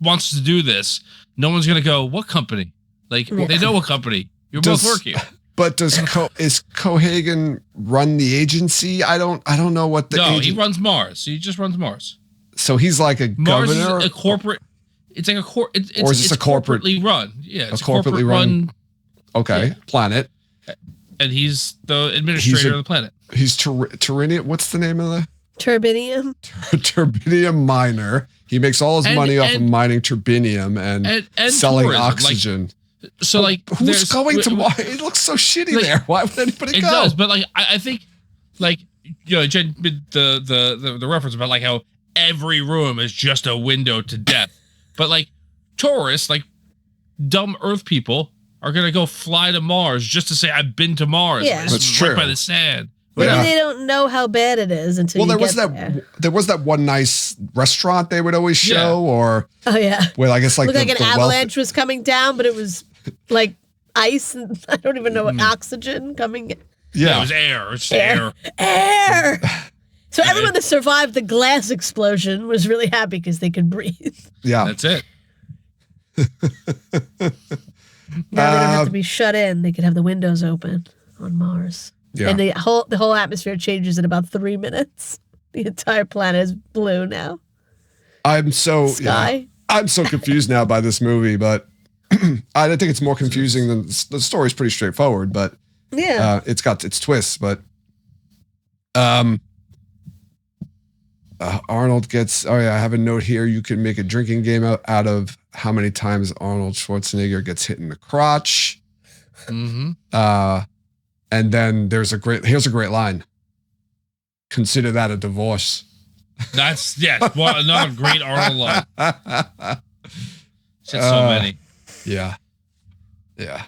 wants to do this. No one's gonna go, what company? Like they know what company. You're both working. But is Cohagen run the agency? I don't know what the No, he agent. runs Mars. He just runs Mars. So he's like a Mars governor. is a corporate. It's like a it's Or is this it's a corporate- corporately run? Yeah, it's a corporately run- Okay, Yeah. planet. and he's the administrator of the planet. He's Turinium. What's the name of the Turbinium. turbinium miner? He makes all his And- money off of and- mining turbinium and And selling tourism. Like, oxygen. so like Who's there's- going to Mars? It looks so shitty like, there. Why would anybody It go? does, but like I think like Jen the reference about like how every room is just a window to death. But like tourists, like dumb Earth people, are gonna go fly to Mars just to say I've been to Mars. Yeah. It's That's right true. by the sand. Maybe Yeah. they don't know how bad it is until Well, you there was get that there. there was that one nice restaurant they would always Yeah. show, or Oh yeah. where I guess like Looked like an the avalanche was coming down, but it was like ice and I don't even know what oxygen coming. Yeah, it Yeah, was air. It's just Air. air. Air. So everyone that survived the glass explosion was really happy because they could breathe. Yeah. That's it. Now they don't have to be shut in. They could have the windows open on Mars. Yeah. And the whole atmosphere changes in about 3 minutes. The entire planet is blue now. I'm so Sky. I'm so confused now by this movie, but I think it's more confusing than the story's pretty straightforward, but Yeah. it's got its twists, but Arnold gets, I have a note here. You can make a drinking game out of how many times Arnold Schwarzenegger gets hit in the crotch. Mm-hmm. And then here's a great line. Consider that a divorce. That's, another great Arnold line. Said so many. Yeah. Yeah.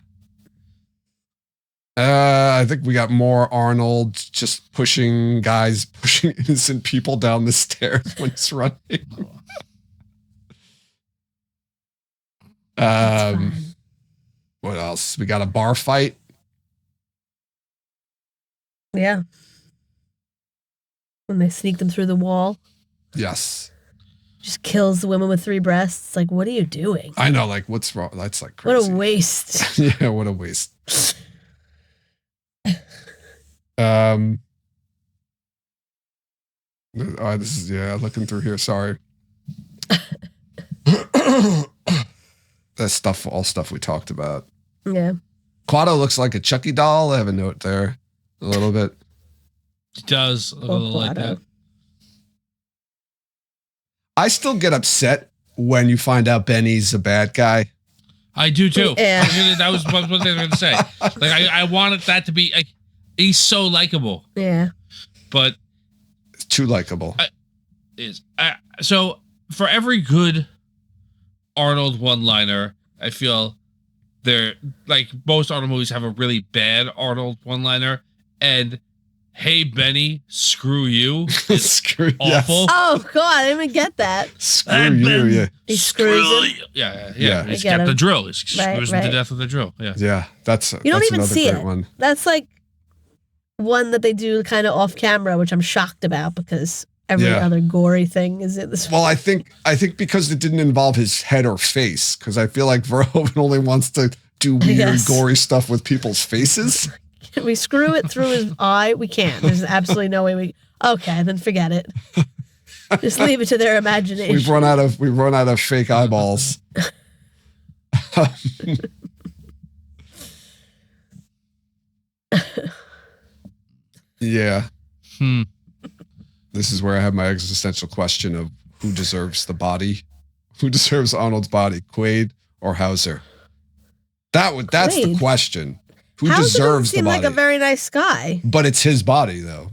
I think we got more Arnold just pushing innocent people down the stairs when he's running. What else? We got a bar fight. Yeah. When they sneak them through the wall. Yes. Just kills the women with 3 breasts. Like, what are you doing? I know, like, what's wrong? That's like crazy. What a waste. Yeah, what a waste. This is looking through here. Sorry. That's all stuff we talked about. Yeah. Quado looks like a Chucky doll. I have a note there, a little bit. It does look a little like that. I still get upset when you find out Benny's a bad guy. I do too. Yeah. That was what they were going to say. Like I wanted that to be like, he's so likable. Yeah. But it's too likable. So for every good Arnold one-liner, I feel they're like most Arnold movies have a really bad Arnold one-liner, and "Hey Benny, screw you" is Screw awful. yes. Oh God, I didn't even get that. Screw you. Yeah. He screws him. Yeah. He's got the drill. He screws him to death with the drill. Yeah. Yeah. That's You don't even another see great it. one. That's like one that they do kind of off camera, which I'm shocked about because every other gory thing is in this. Well, I think because it didn't involve his head or face, because I feel like Verhoeven only wants to do weird, gory stuff with people's faces. Can we screw it through his eye? We can't. There's absolutely no way we. Okay, then forget it. Just leave it to their imagination. We've run out of fake eyeballs. Yeah. This is where I have my existential question of who deserves the body. Who deserves Arnold's body, Quaid or Hauser? That's the question. Who deserves the body? Like a very nice guy. But it's his body, though.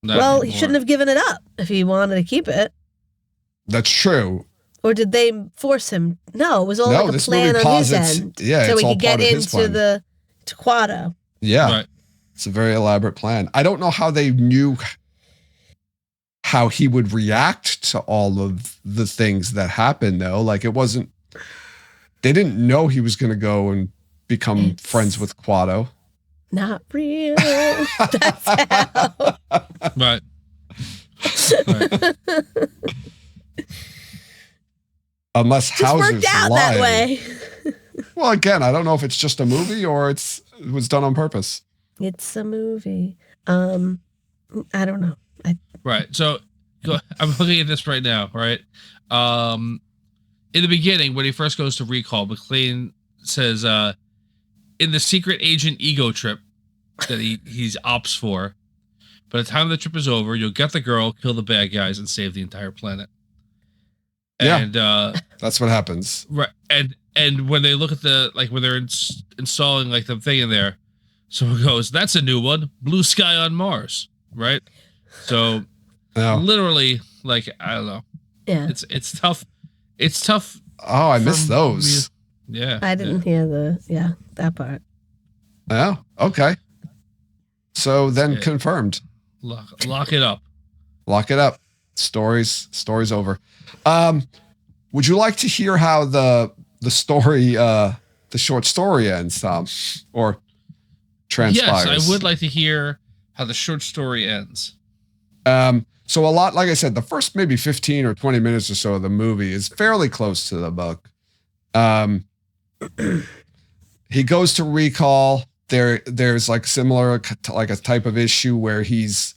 Well, he shouldn't have given it up if he wanted to keep it. That's true. Or did they force him? No, it was all like a plan on his end. Yeah, so he could get into the Quado. Yeah. Right. It's a very elaborate plan. I don't know how they knew how he would react to all of the things that happened, though. Like, it wasn't, they didn't know he was going to go and become friends with Quado. Not real. That's how. Right. Unless Just Hauser's worked out lying. that way. Well, again, I don't know if it's just a movie or it was done on purpose. It's a movie. I don't know. Right. So I'm looking at this right now. Right. In the beginning, when he first goes to recall, McLean says, in the secret agent ego trip that he's ops for, by the time the trip is over, you'll get the girl, kill the bad guys, and save the entire planet. Yeah. And that's what happens. right. And when they look at when they're installing like the thing in there, someone goes, "That's a new one, blue sky on Mars." Right. So literally, like, I don't know. Yeah. It's tough. It's tough. Oh, I missed those. Yeah. I didn't hear that part. Oh, okay. So then confirmed. Lock it up. Lock it up. Story's over. Would you like to hear how the story, the short story ends, Tom, or transpires? Yes, I would like to hear how the short story ends. So a lot, like I said, the first maybe 15 or 20 minutes or so of the movie is fairly close to the book. He goes to recall. There's like similar, like a type of issue where he's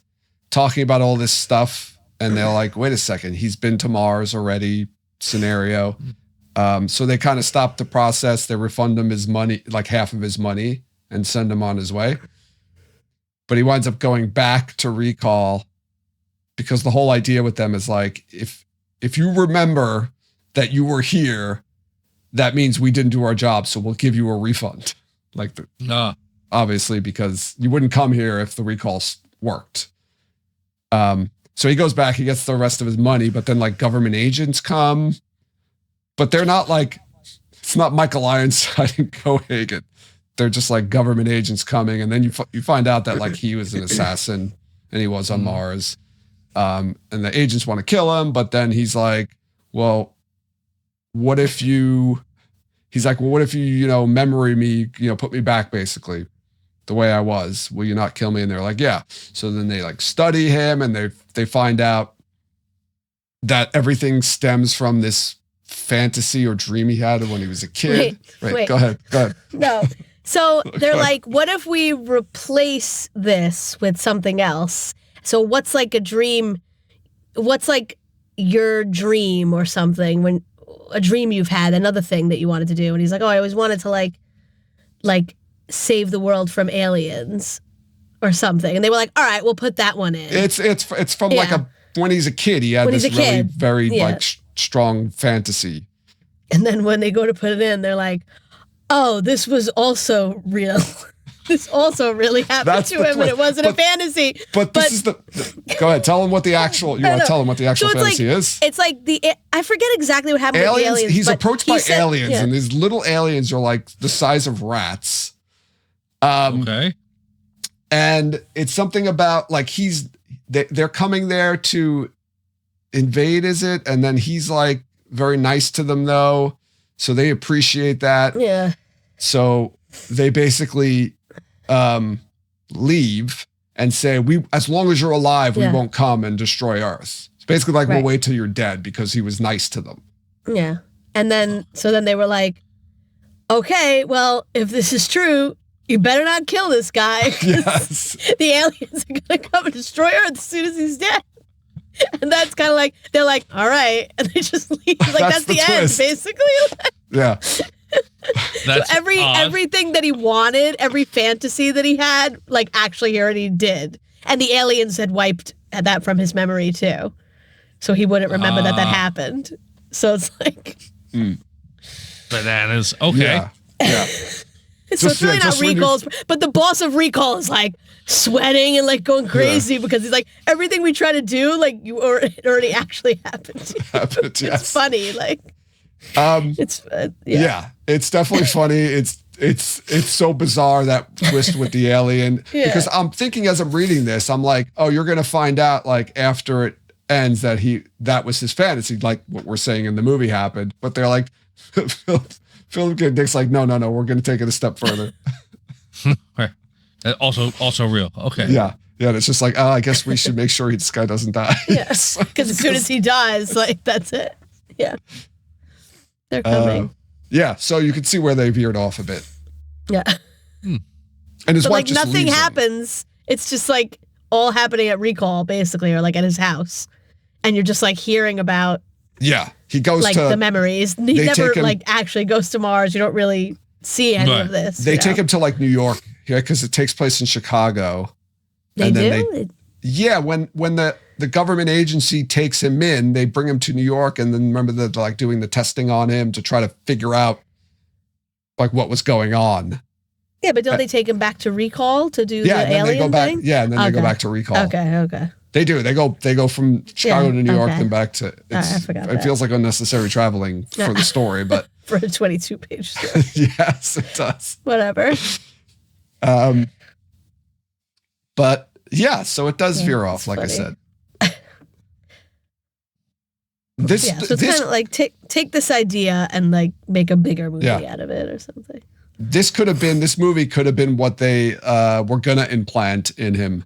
talking about all this stuff and they're like, wait a second, he's been to Mars already scenario. So they kind of stop the process. They refund him his money, like half of his money, and send him on his way. But he winds up going back to recall because the whole idea with them is like, if you remember that you were here, that means we didn't do our job, so we'll give you a refund. Like, obviously, because you wouldn't come here if the recalls worked. So he goes back, he gets the rest of his money, but then like government agents come, but they're not like, it's not Michael Ironside and Cohagen. They're just like government agents coming, and then you find out that like he was an assassin and he was on Mars. And the agents want to kill him, but then he's like, well, what if you memory me, put me back basically the way I was. Will you not kill me? And they're like, yeah. So then they like study him and they find out that everything stems from this fantasy or dream he had when he was a kid. Wait. Go ahead. No. So they're like, what if we replace this with something else? So what's like a dream? What's like your dream or something, when a dream you've had, another thing that you wanted to do? And he's like, oh, I always wanted to like save the world from aliens or something. And they were like, all right, we'll put that one in. It's from like when he's a kid, he had this really very like strong fantasy. And then when they go to put it in, they're like, oh, this was also real. This also really happened to him, and it wasn't a fantasy. But this is go ahead, tell him what the actual, tell him what the actual fantasy is. It's like I forget exactly what happened with the aliens. He's approached by aliens, and these little aliens are like the size of rats. Okay. And it's something about like they're coming there to invade, is it? And then he's like very nice to them though. So they appreciate that. Yeah. So they basically leave and say, as long as you're alive, we won't come and destroy Earth. It's basically like, we'll wait till you're dead because he was nice to them. Yeah. And then they were like, okay, well, if this is true, you better not kill this guy. Yes. The aliens are going to come and destroy Earth as soon as he's dead. And that's kind of like, they're like, all right. And they just leave. Like, that's the end, basically. Yeah. So everything that he wanted, every fantasy that he had, like, actually he already did. And the aliens had wiped that from his memory, too. So he wouldn't remember that happened. So it's like... Bananas. Okay. Yeah. So it's really not Recall's, but the boss of Recall is like sweating and like going crazy because he's like, everything we try to do, like it already actually happened. It's funny, like it's it's definitely funny. It's so bizarre, that twist with the alien, because I'm thinking as I'm reading this, I'm like, oh, you're gonna find out like after it ends that was his fantasy, like what we're saying in the movie happened, but they're like. Philip K. Dick's like, no, we're going to take it a step further. Right. Also real. Okay. Yeah. It's just like, I guess we should make sure this guy doesn't die. Yes. Because as soon as he dies, like, that's it. Yeah. They're coming. So you can see where they veered off a bit. Yeah. And his wife like just nothing leaves happens. It's just like all happening at Recall, basically, or like at his house. And you're just like hearing about. Yeah. He goes like to the memories. He never like actually goes to Mars. You don't really see any of this. They take him to like New York, because it takes place in Chicago. They do? When the government agency takes him in, they bring him to New York, and then remember they're like doing the testing on him to try to figure out like what was going on. Yeah, but don't they take him back to Recall to do the alien thing? Yeah, and then they go back to Recall. Okay. They do. They go from Chicago to New York and back to. I forgot that. It feels like unnecessary traveling for the story, but for a 22-page story. Yes, it does. Whatever. But yeah, so it does veer off, like funny. I said. So it's kind of like take this idea and like make a bigger movie out of it or something. This movie could have been what they were gonna implant in him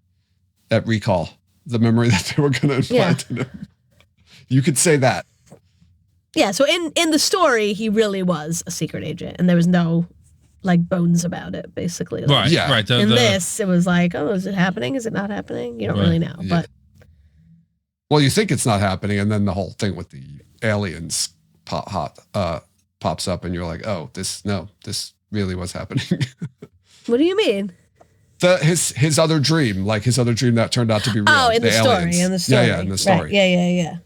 at Recall. the memory that they were going to implant in him. You could say that. Yeah, so in the story, he really was a secret agent, and there was no like bones about it, basically. Like, Right, yeah. right. In this, it was like, oh, is it happening? Is it not happening? You don't really know, but. Well, you think it's not happening, and then the whole thing with the aliens pops up, and you're like, oh, this really was happening. What do you mean? His other dream, like his other dream that turned out to be real. Oh, in the story, aliens. in the story. Yeah, in the story. Right. Yeah.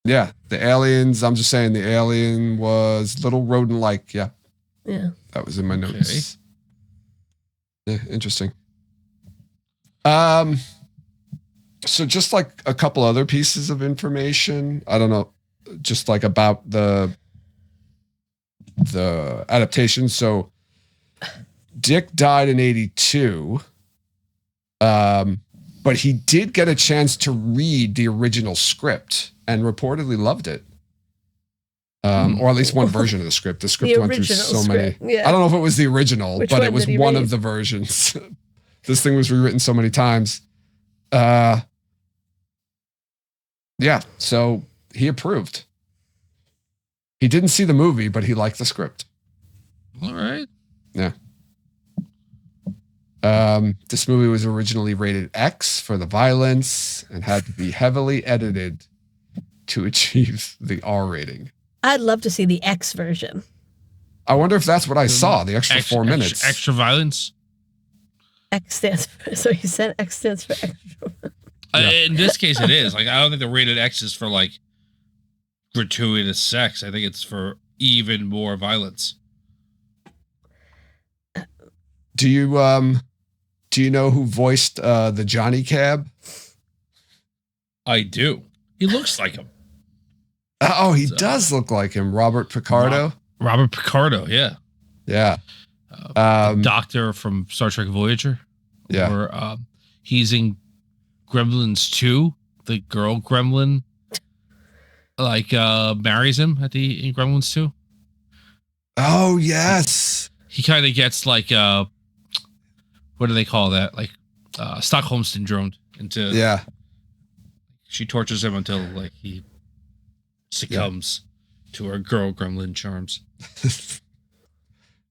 Yeah, the aliens. I'm just saying the alien was little rodent-like. Yeah. That was in my notes. Yeah, interesting. So just like a couple other pieces of information. I don't know, just like about the adaptation. So Dick died in 1982. But he did get a chance to read the original script and reportedly loved it. Or at least one version of the script. The script went through so many. Yeah. I don't know if it was the original, but it was one of the versions. This thing was rewritten so many times. Yeah, so he approved. He didn't see the movie, but he liked the script. All right. Yeah. This movie was originally rated X for the violence and had to be heavily edited to achieve the R rating. I'd love to see the X version. I wonder if that's what I saw, the extra 4 minutes. Extra violence? X stands for, so you said X stands for extra. In this case, it is. Like, I don't think the rated X is for, like, gratuitous sex. I think it's for even more violence. Do you know who voiced the Johnny Cab? I do. He looks like him. Oh, he does look like him. Robert Picardo. Robert Picardo, yeah. Yeah. The doctor from Star Trek Voyager. Yeah. Or he's in Gremlins 2. The girl gremlin marries him in Gremlins 2. Oh, yes. He kind of gets like what do they call that? Like Stockholm syndrome into She tortures him until like he succumbs to her girl gremlin charms.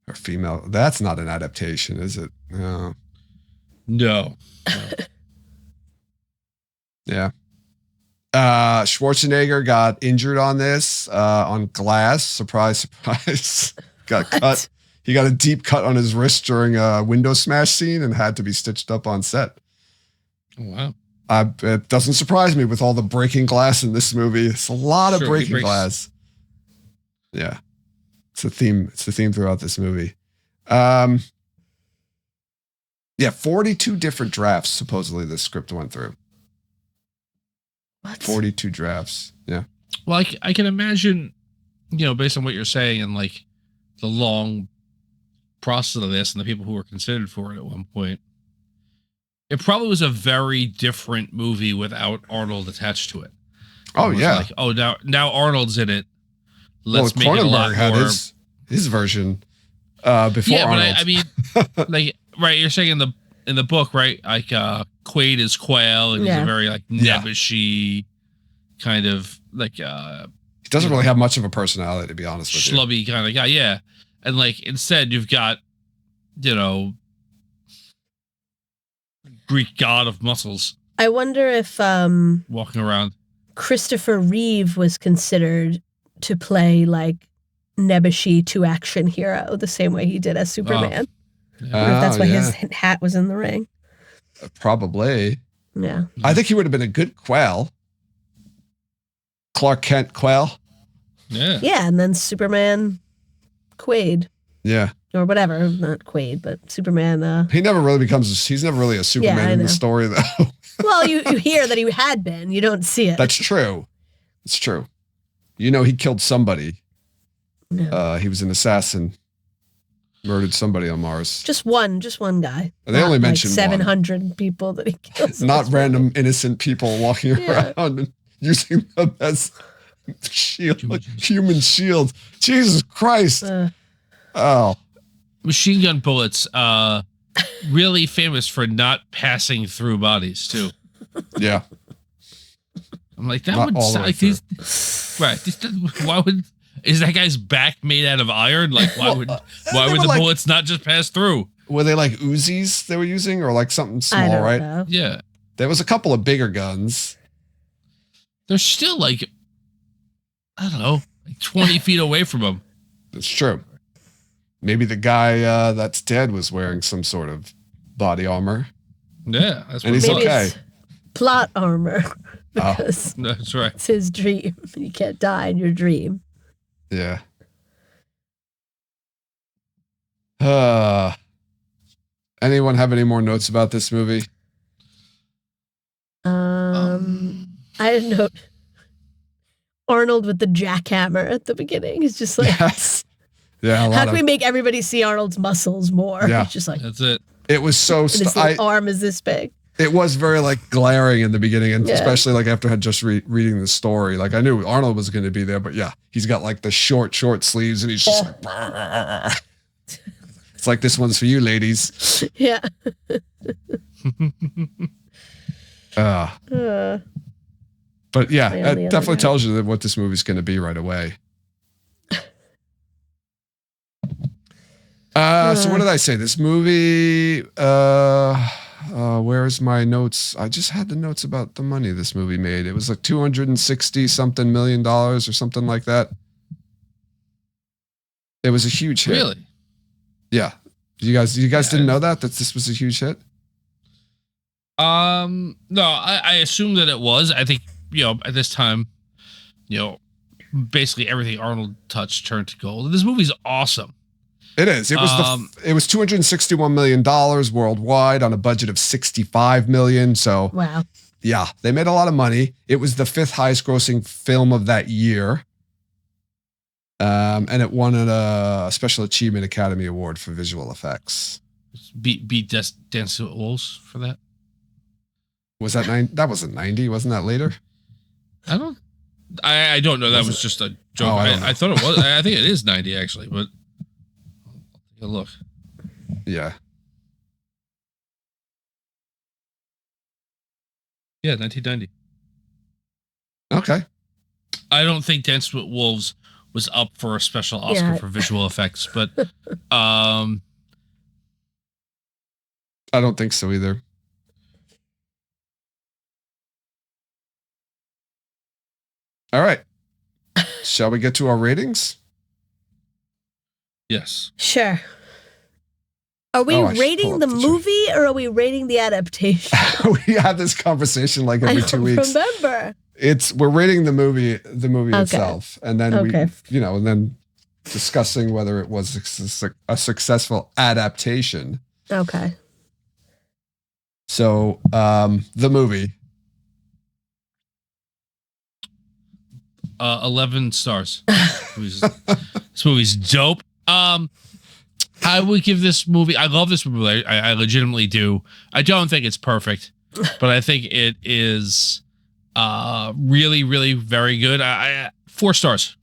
Or female. That's not an adaptation, is it? No. Yeah. Schwarzenegger got injured on this on glass. Surprise, surprise. Got cut. He got a deep cut on his wrist during a window smash scene and had to be stitched up on set. Oh, wow. It doesn't surprise me with all the breaking glass in this movie. It's a lot of breaking glass. Yeah. It's a theme. It's the theme throughout this movie. Yeah, 42 different drafts supposedly this script went through. What? 42 drafts. Yeah. Well, I can imagine, based on what you're saying and like the long process of this and the people who were considered for it at one point, it probably was a very different movie without Arnold attached to it. Oh, yeah. Like, oh, now Arnold's in it. Let's make it a lot had more. His version before Arnold. But I mean, like, right? You're saying in the book, right? Like, Quaid is Quail, and he's a very like nebbishy kind of like. He doesn't really have much of a personality, to be honest with you. Schlubby kind of guy, yeah. And like instead, you've got, Greek god of muscles. I wonder if walking around. Christopher Reeve was considered to play like nebbishy action hero the same way he did as Superman. Oh. I wonder if that's why his hat was in the ring. Probably. Yeah. I think he would have been a good Quail. Clark Kent Quail. Yeah. Yeah, and then Superman Quaid. Yeah. Or whatever. Not Quaid, but Superman. He's never really a Superman in the story, though. Well, you hear that he had been. You don't see it. That's true. It's true. He killed somebody. No. He was an assassin. Murdered somebody on Mars. Just one guy. And they only mentioned 700 people that he killed. Not random innocent people walking around and using them as shield, human shield. Jesus Christ. Oh. machine gun bullets, really famous for not passing through bodies too. Yeah. I'm like, that Not would all the sound way like these. Right. Why would, is that guy's back made out of iron? Like, why would the like, bullets not just pass through? Were they like Uzis they were using, or like something I small, don't right? know. Yeah. There was a couple of bigger guns. They're still like, I don't know, like 20 feet away from him. That's true. Maybe the guy that's dead was wearing some sort of body armor. Yeah. That's And he's Maybe okay. it's plot armor because That's right. it's his dream. You can't die in your dream. Yeah. Anyone have any more notes about this movie? I didn't know Arnold with the jackhammer at the beginning. It's just like, Yes. Yeah. how can we make everybody see Arnold's muscles more? Yeah. It's just like, That's it. It was so. and his little arm is this big. It was very like glaring in the beginning, and Yeah. especially like after I had just reading the story. Like I knew Arnold was going to be there, but yeah, he's got like the short sleeves, and he's just like, it's like, this one's for you, ladies. Yeah. But yeah, Play on the it other definitely guy. tells you what this movie's going to be right away. So what did I say? This movie, where's my notes? I just had the notes about the money this movie made. It was like $260 something million or something like that. It was a huge hit. Really? Yeah. You guys didn't know that this was a huge hit? No, I assume that it was. I think, at this time, basically everything Arnold touched turned to gold. This movie's awesome. It is. It was it was $261 million worldwide on a budget of $65 million. So Wow. yeah, they made a lot of money. It was the 5th highest grossing film of that year. And it won a Special Achievement Academy Award for visual effects. Beat Dance with Wolves for that. Was that that wasn't 90? Wasn't that later? I don't know. That was just a joke. Oh, I don't know. I thought it was. I think it is 90 actually, but I'll take a look. Yeah. Yeah, 1990. Okay. I don't think Dance with Wolves was up for a special Oscar for visual effects, but I don't think so either. All right. Shall we get to our ratings? yes. Sure. Are we I should pull rating up the the chart. movie or are we rating the adaptation? We have this conversation like I every don't 2 weeks. remember. We're rating the movie Okay. itself, and then Okay. and then discussing whether it was a successful adaptation. Okay. So, the movie. 11 stars. This movie's dope. I would give this movie. I love this movie. I legitimately do. I don't think it's perfect, but I think it is really, really very good. 4 stars.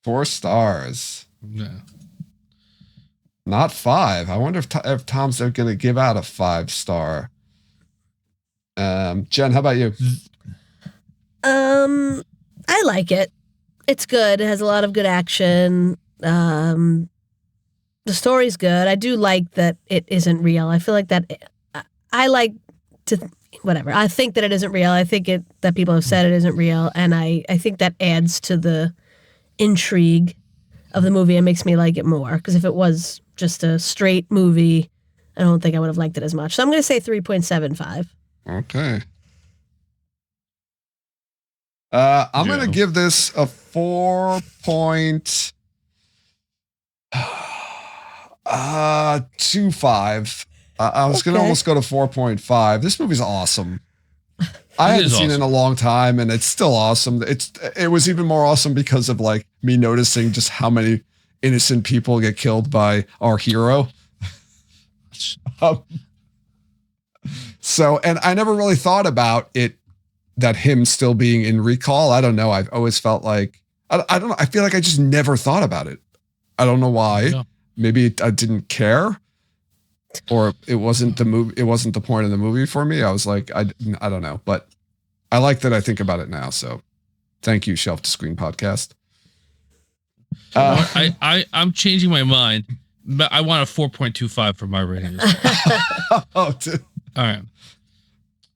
4 stars. Yeah. Not 5. I wonder if Tom's going to give out a 5-star. Jen, how about you? I like it. It's good. It has a lot of good action. The story's good. I do like that it isn't real. I feel like that I like to whatever. I think that it isn't real. I think that people have said it isn't real, and I think that adds to the intrigue of the movie and makes me like it more. Because if it was just a straight movie, I don't think I would have liked it as much. So I'm going to say 3.75. Okay. I'm going to give this a 4.25. I was going to almost go to 4.5. This movie's awesome. I haven't seen it in a long time, and it's still awesome. It was even more awesome because of like me noticing just how many innocent people get killed by our hero. So, and I never really thought about it, that him still being in recall. I don't know. I've always felt like, I don't know. I feel like I just never thought about it. I don't know why. maybe I didn't care, or it wasn't the movie. It wasn't the point of the movie for me. I was like, I don't know, but I like that I think about it now. So thank you, Shelf to Screen Podcast. I'm changing my mind, but I want a 4.25 for my rating. Oh, dude. All right.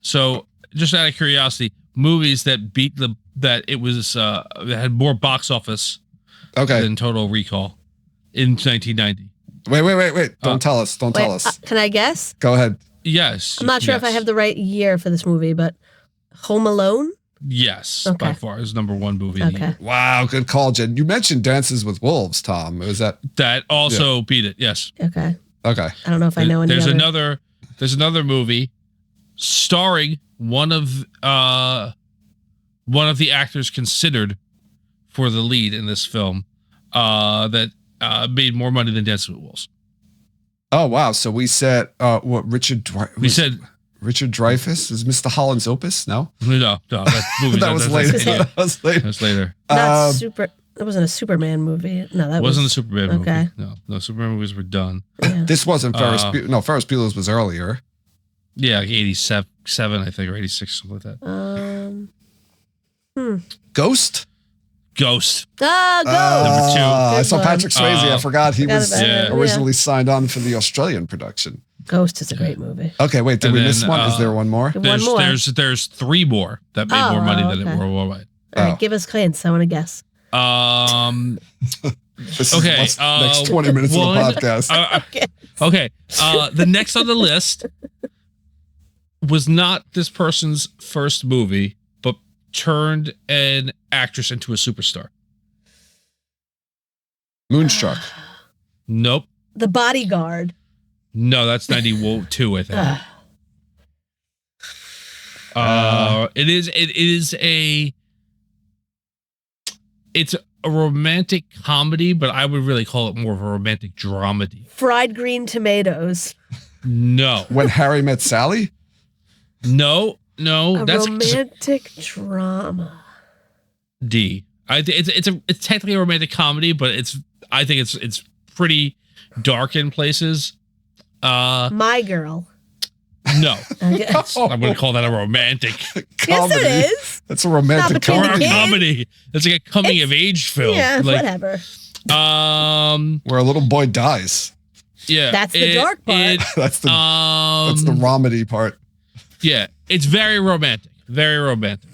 So, just out of curiosity, movies that beat that had more box office than Total Recall in 1990. Wait. Don't tell us. Don't tell us. Can I guess? Go ahead. Yes. I'm not sure if I have the right year for this movie, but Home Alone? Yes, Okay. by far is number one movie. Okay. Wow, good call, Jen. You mentioned Dances with Wolves, Tom. Was that also beat it? Yes. Okay. Okay. I don't know if I know any There's other. another movie starring one of the actors considered for the lead in this film that made more money than Dances with Wolves. Oh wow! So we said what Richard Dreyfuss is Mr. Holland's Opus? No, that movie that was later. That was later. That's later. Not super. That wasn't a Superman movie. No, that wasn't a Superman okay. movie. No, Superman movies were done. Yeah. This wasn't Ferris. No, Ferris Bueller's was earlier. Yeah, like 87, I think, or 86, something like that. Ghost. Ghost. Ghost. Number 2. I saw Patrick Swayze. I forgot he was about it. originally signed on for the Australian production. Ghost is a great movie. Okay, wait. Did we miss one? Is there one more? One more. There's 3 more that made more money than it worldwide. All right, give us hints. I want to guess. This okay. is next 20 minutes of the podcast. Okay. The next on the list was not this person's first movie, but turned an actress into a superstar. Moonstruck. Nope. The Bodyguard. No, that's 92, I think. It's a romantic comedy, but I would really call it more of a romantic dramedy. Fried Green Tomatoes. No. When Harry Met Sally? No. That's romantic drama. D. It's technically a romantic comedy, but I think it's pretty dark in places. My Girl. No. Okay. I wouldn't call that a romantic Comedy. Yes, it is. That's a romantic Not between the comedy. kids. That's like a coming of age film. Yeah, like, whatever. Where a little boy dies. Yeah. That's the dark part. That's the romedy part. Yeah. It's very romantic. Very romantic.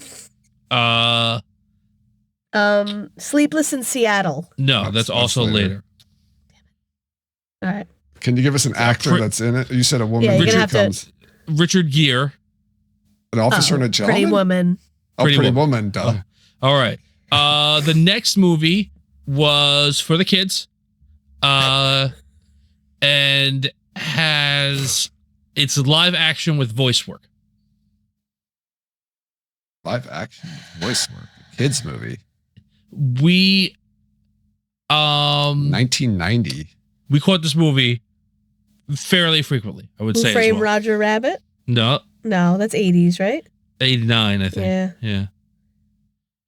Sleepless in Seattle. No, that's also later. All right. Can you give us an actor that's in it? You said a woman. Yeah, you're Richard gonna have to. Richard Gere. An officer and a gentleman? Pretty Woman. Oh, Pretty Woman. Duh. All right. The next movie was for the kids. And it's live action with voice work. Live action voice work. Kids movie. 1990. We quote this movie fairly frequently, I would Who say. Framed Roger Rabbit? No. No, that's 80s, right? 89, I think. Yeah.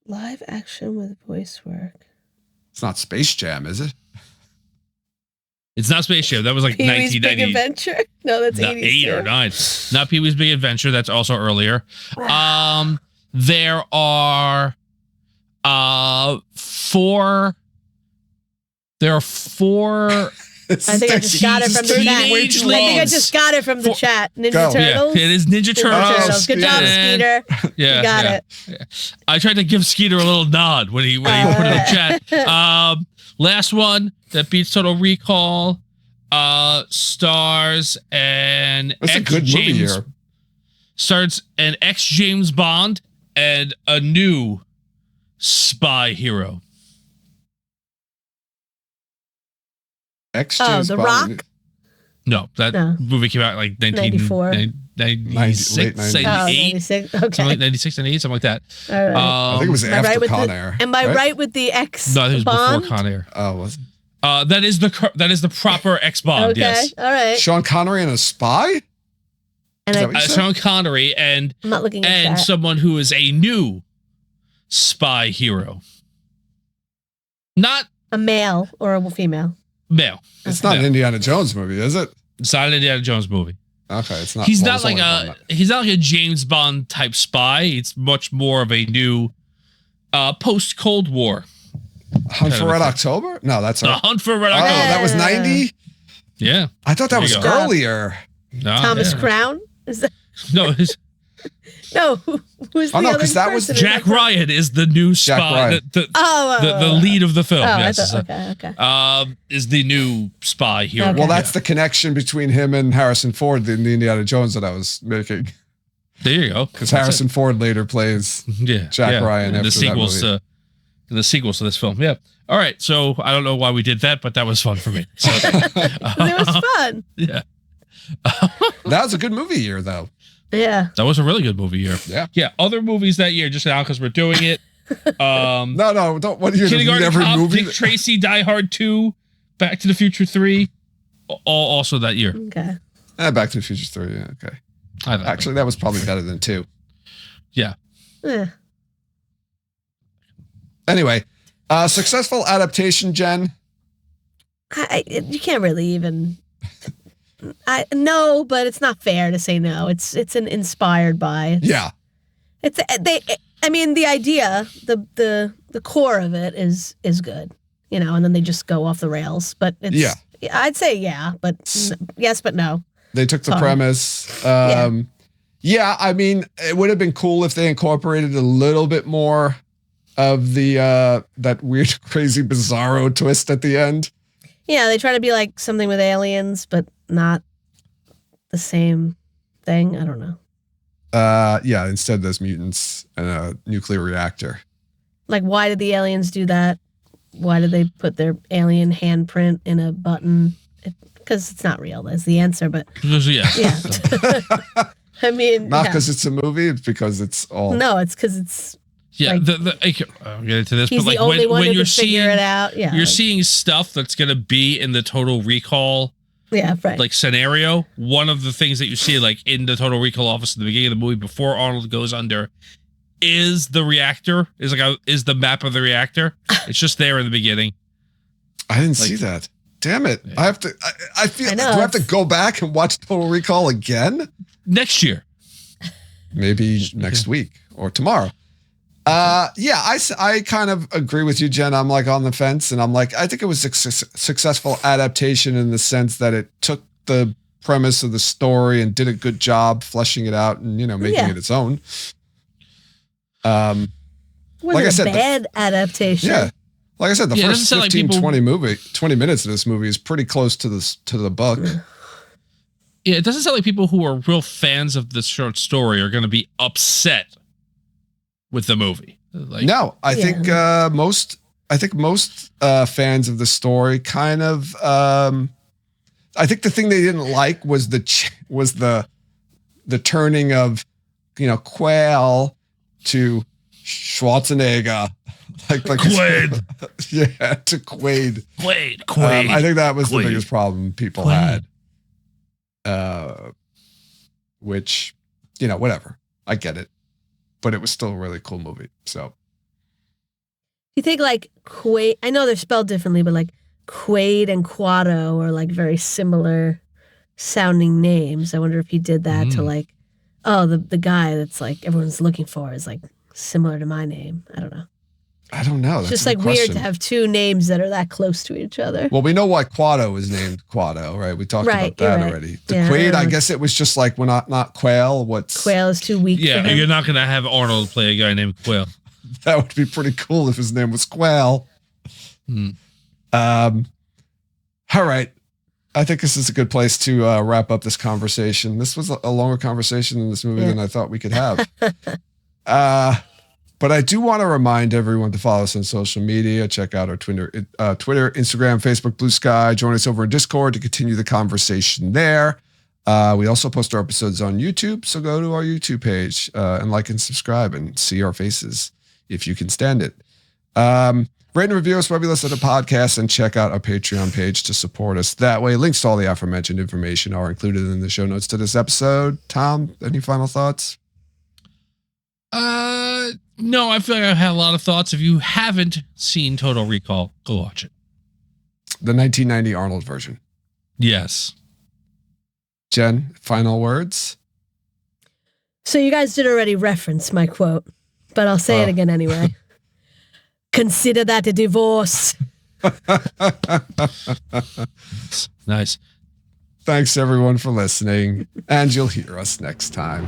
Live action with voice work. It's not Space Jam, is it? It's not Space Jam. That was like Pee-wee's 1990. Big Adventure? No, that's 80s. 8 or 9. Not Pee-wee's Big Adventure. That's also earlier. Wow. There are 4. There are 4. I think I just got it from the chat. I Teenage think I just got it from the chat. Ninja Go. Turtles. Yeah, it is Ninja Turtles. Good job, Skeeter. Yeah, You got it. Yeah. I tried to give Skeeter a little nod when he put it in the chat. Last one that beats Total Recall stars an That's a good movie here. Starts an ex-James Bond and a new spy hero. The Rock? No, that movie came out like 94. 96, 96. Okay. Something like 96, 98, something like that. All right. I think it was after Con Air. Am I right with the ex No, I think it was Bond? before Con Air. Oh, was it? That is the proper ex-Bond, Okay, yes. all right. Sean Connery and a spy? And Is that what you said? Sean Connery and I'm not looking at that. someone who is a new spy hero. Not A male or a female? Male. It's not an Indiana Jones movie, is it? It's not an Indiana Jones movie. Okay, it's not. He's well, not like a James Bond type spy. It's much more of a new post Cold War. Hunt for Red October? No, that's a Hunt for Red October. Oh, that was 90? Yeah. I thought that was earlier. No, Thomas Crown? Is that no, no, who's the no, other because that was person? Jack Ryan is the new spy. The lead of the film. Yes. Okay. Is the new spy here. Okay. Well, that's the connection between him and Harrison Ford in the Indiana Jones that I was making. There you go. Because Harrison Ford later plays Jack Ryan in after the sequels that movie. In the sequels to this film. Yeah. All right. So I don't know why we did that, but that was fun for me. So, it was fun. Yeah. That was a good movie year, though. Yeah. That was a really good movie year. Yeah. Yeah. Other movies that year, just now because we're doing it. No, don't. What do you Kindergarten every Cop, movie? Dick Tracy, Die Hard 2, Back to the Future 3, all also that year. Okay. Back to the Future 3. Yeah, okay. Actually, that was probably better than 2. Yeah. Anyway, successful adaptation, Jen. You can't really even. No, but it's not fair to say no. It's an inspired by. Yeah. I mean, the idea, the core of it is good, and then they just go off the rails. But it's, I'd say but yes, but no. They took the premise. Yeah, I mean, it would have been cool if they incorporated a little bit more of the that weird, crazy, bizarro twist at the end. Yeah, they try to be like something with aliens, but not the same thing. I don't know. Yeah, instead there's mutants and a nuclear reactor. Like, why did the aliens do that? Why did they put their alien handprint in a button? Because it's not real. That's the answer, but yeah. I mean, not because it's a movie. It's because it's all. No, it's because it's. Yeah, like, I'll get into this, he's but like the only one when who you're can figure seeing it out. Yeah, you're seeing stuff that's gonna be in the Total Recall. Yeah, right. Like scenario. One of the things that you see, like in the Total Recall office at the beginning of the movie, before Arnold goes under, is the reactor. Is the map of the reactor. It's just there in the beginning. I didn't see that. Damn it! Yeah. I have to. I feel. Do I have to go back and watch Total Recall again next year? Maybe next week or tomorrow. Yeah, I kind of agree with you, Jen. I'm like on the fence, and I'm like, I think it was a successful adaptation in the sense that it took the premise of the story and did a good job fleshing it out and making it its own. Like I said, bad adaptation. Yeah. Like I said, the first 15, 20 minutes of this movie is pretty close to the book. Yeah, it doesn't sound like people who are real fans of this short story are going to be upset with the movie. Like, no, I think most fans of the story kind of. I think the thing they didn't like was the turning of Quail to Schwarzenegger. Like Quaid. Yeah, to Quaid. Quaid. I think that was the biggest problem people had. Which, whatever. I get it. But it was still a really cool movie. So. You think like Quaid, I know they're spelled differently, but like Quaid and Quado are like very similar sounding names. I wonder if he did that to like, the guy that's like everyone's looking for is like similar to my name. I don't know. That's just like weird to have two names that are that close to each other. Well, we know why Quado is named Quado, right? We talked about that already. The Quaid, I guess it was just like when not Quail. Quail is too weak. Yeah, you're not gonna have Arnold play a guy named Quail. That would be pretty cool if his name was Quail. All right. I think this is a good place to wrap up this conversation. This was a longer conversation in this movie than I thought we could have. But I do want to remind everyone to follow us on social media. Check out our Twitter, Instagram, Facebook, Blue Sky. Join us over in Discord to continue the conversation there. We also post our episodes on YouTube, so go to our YouTube page and like and subscribe and see our faces if you can stand it. Rate and review us wherever you listen to podcasts and check out our Patreon page to support us that way. Links to all the aforementioned information are included in the show notes to this episode. Tom, any final thoughts? No, I feel like I've had a lot of thoughts. If you haven't seen Total Recall, go watch it. the 1990 Arnold version. Yes. Jen, final words? So you guys did already reference my quote, but I'll say it again anyway. Consider that a divorce. Nice. Thanks everyone for listening, and you'll hear us next time.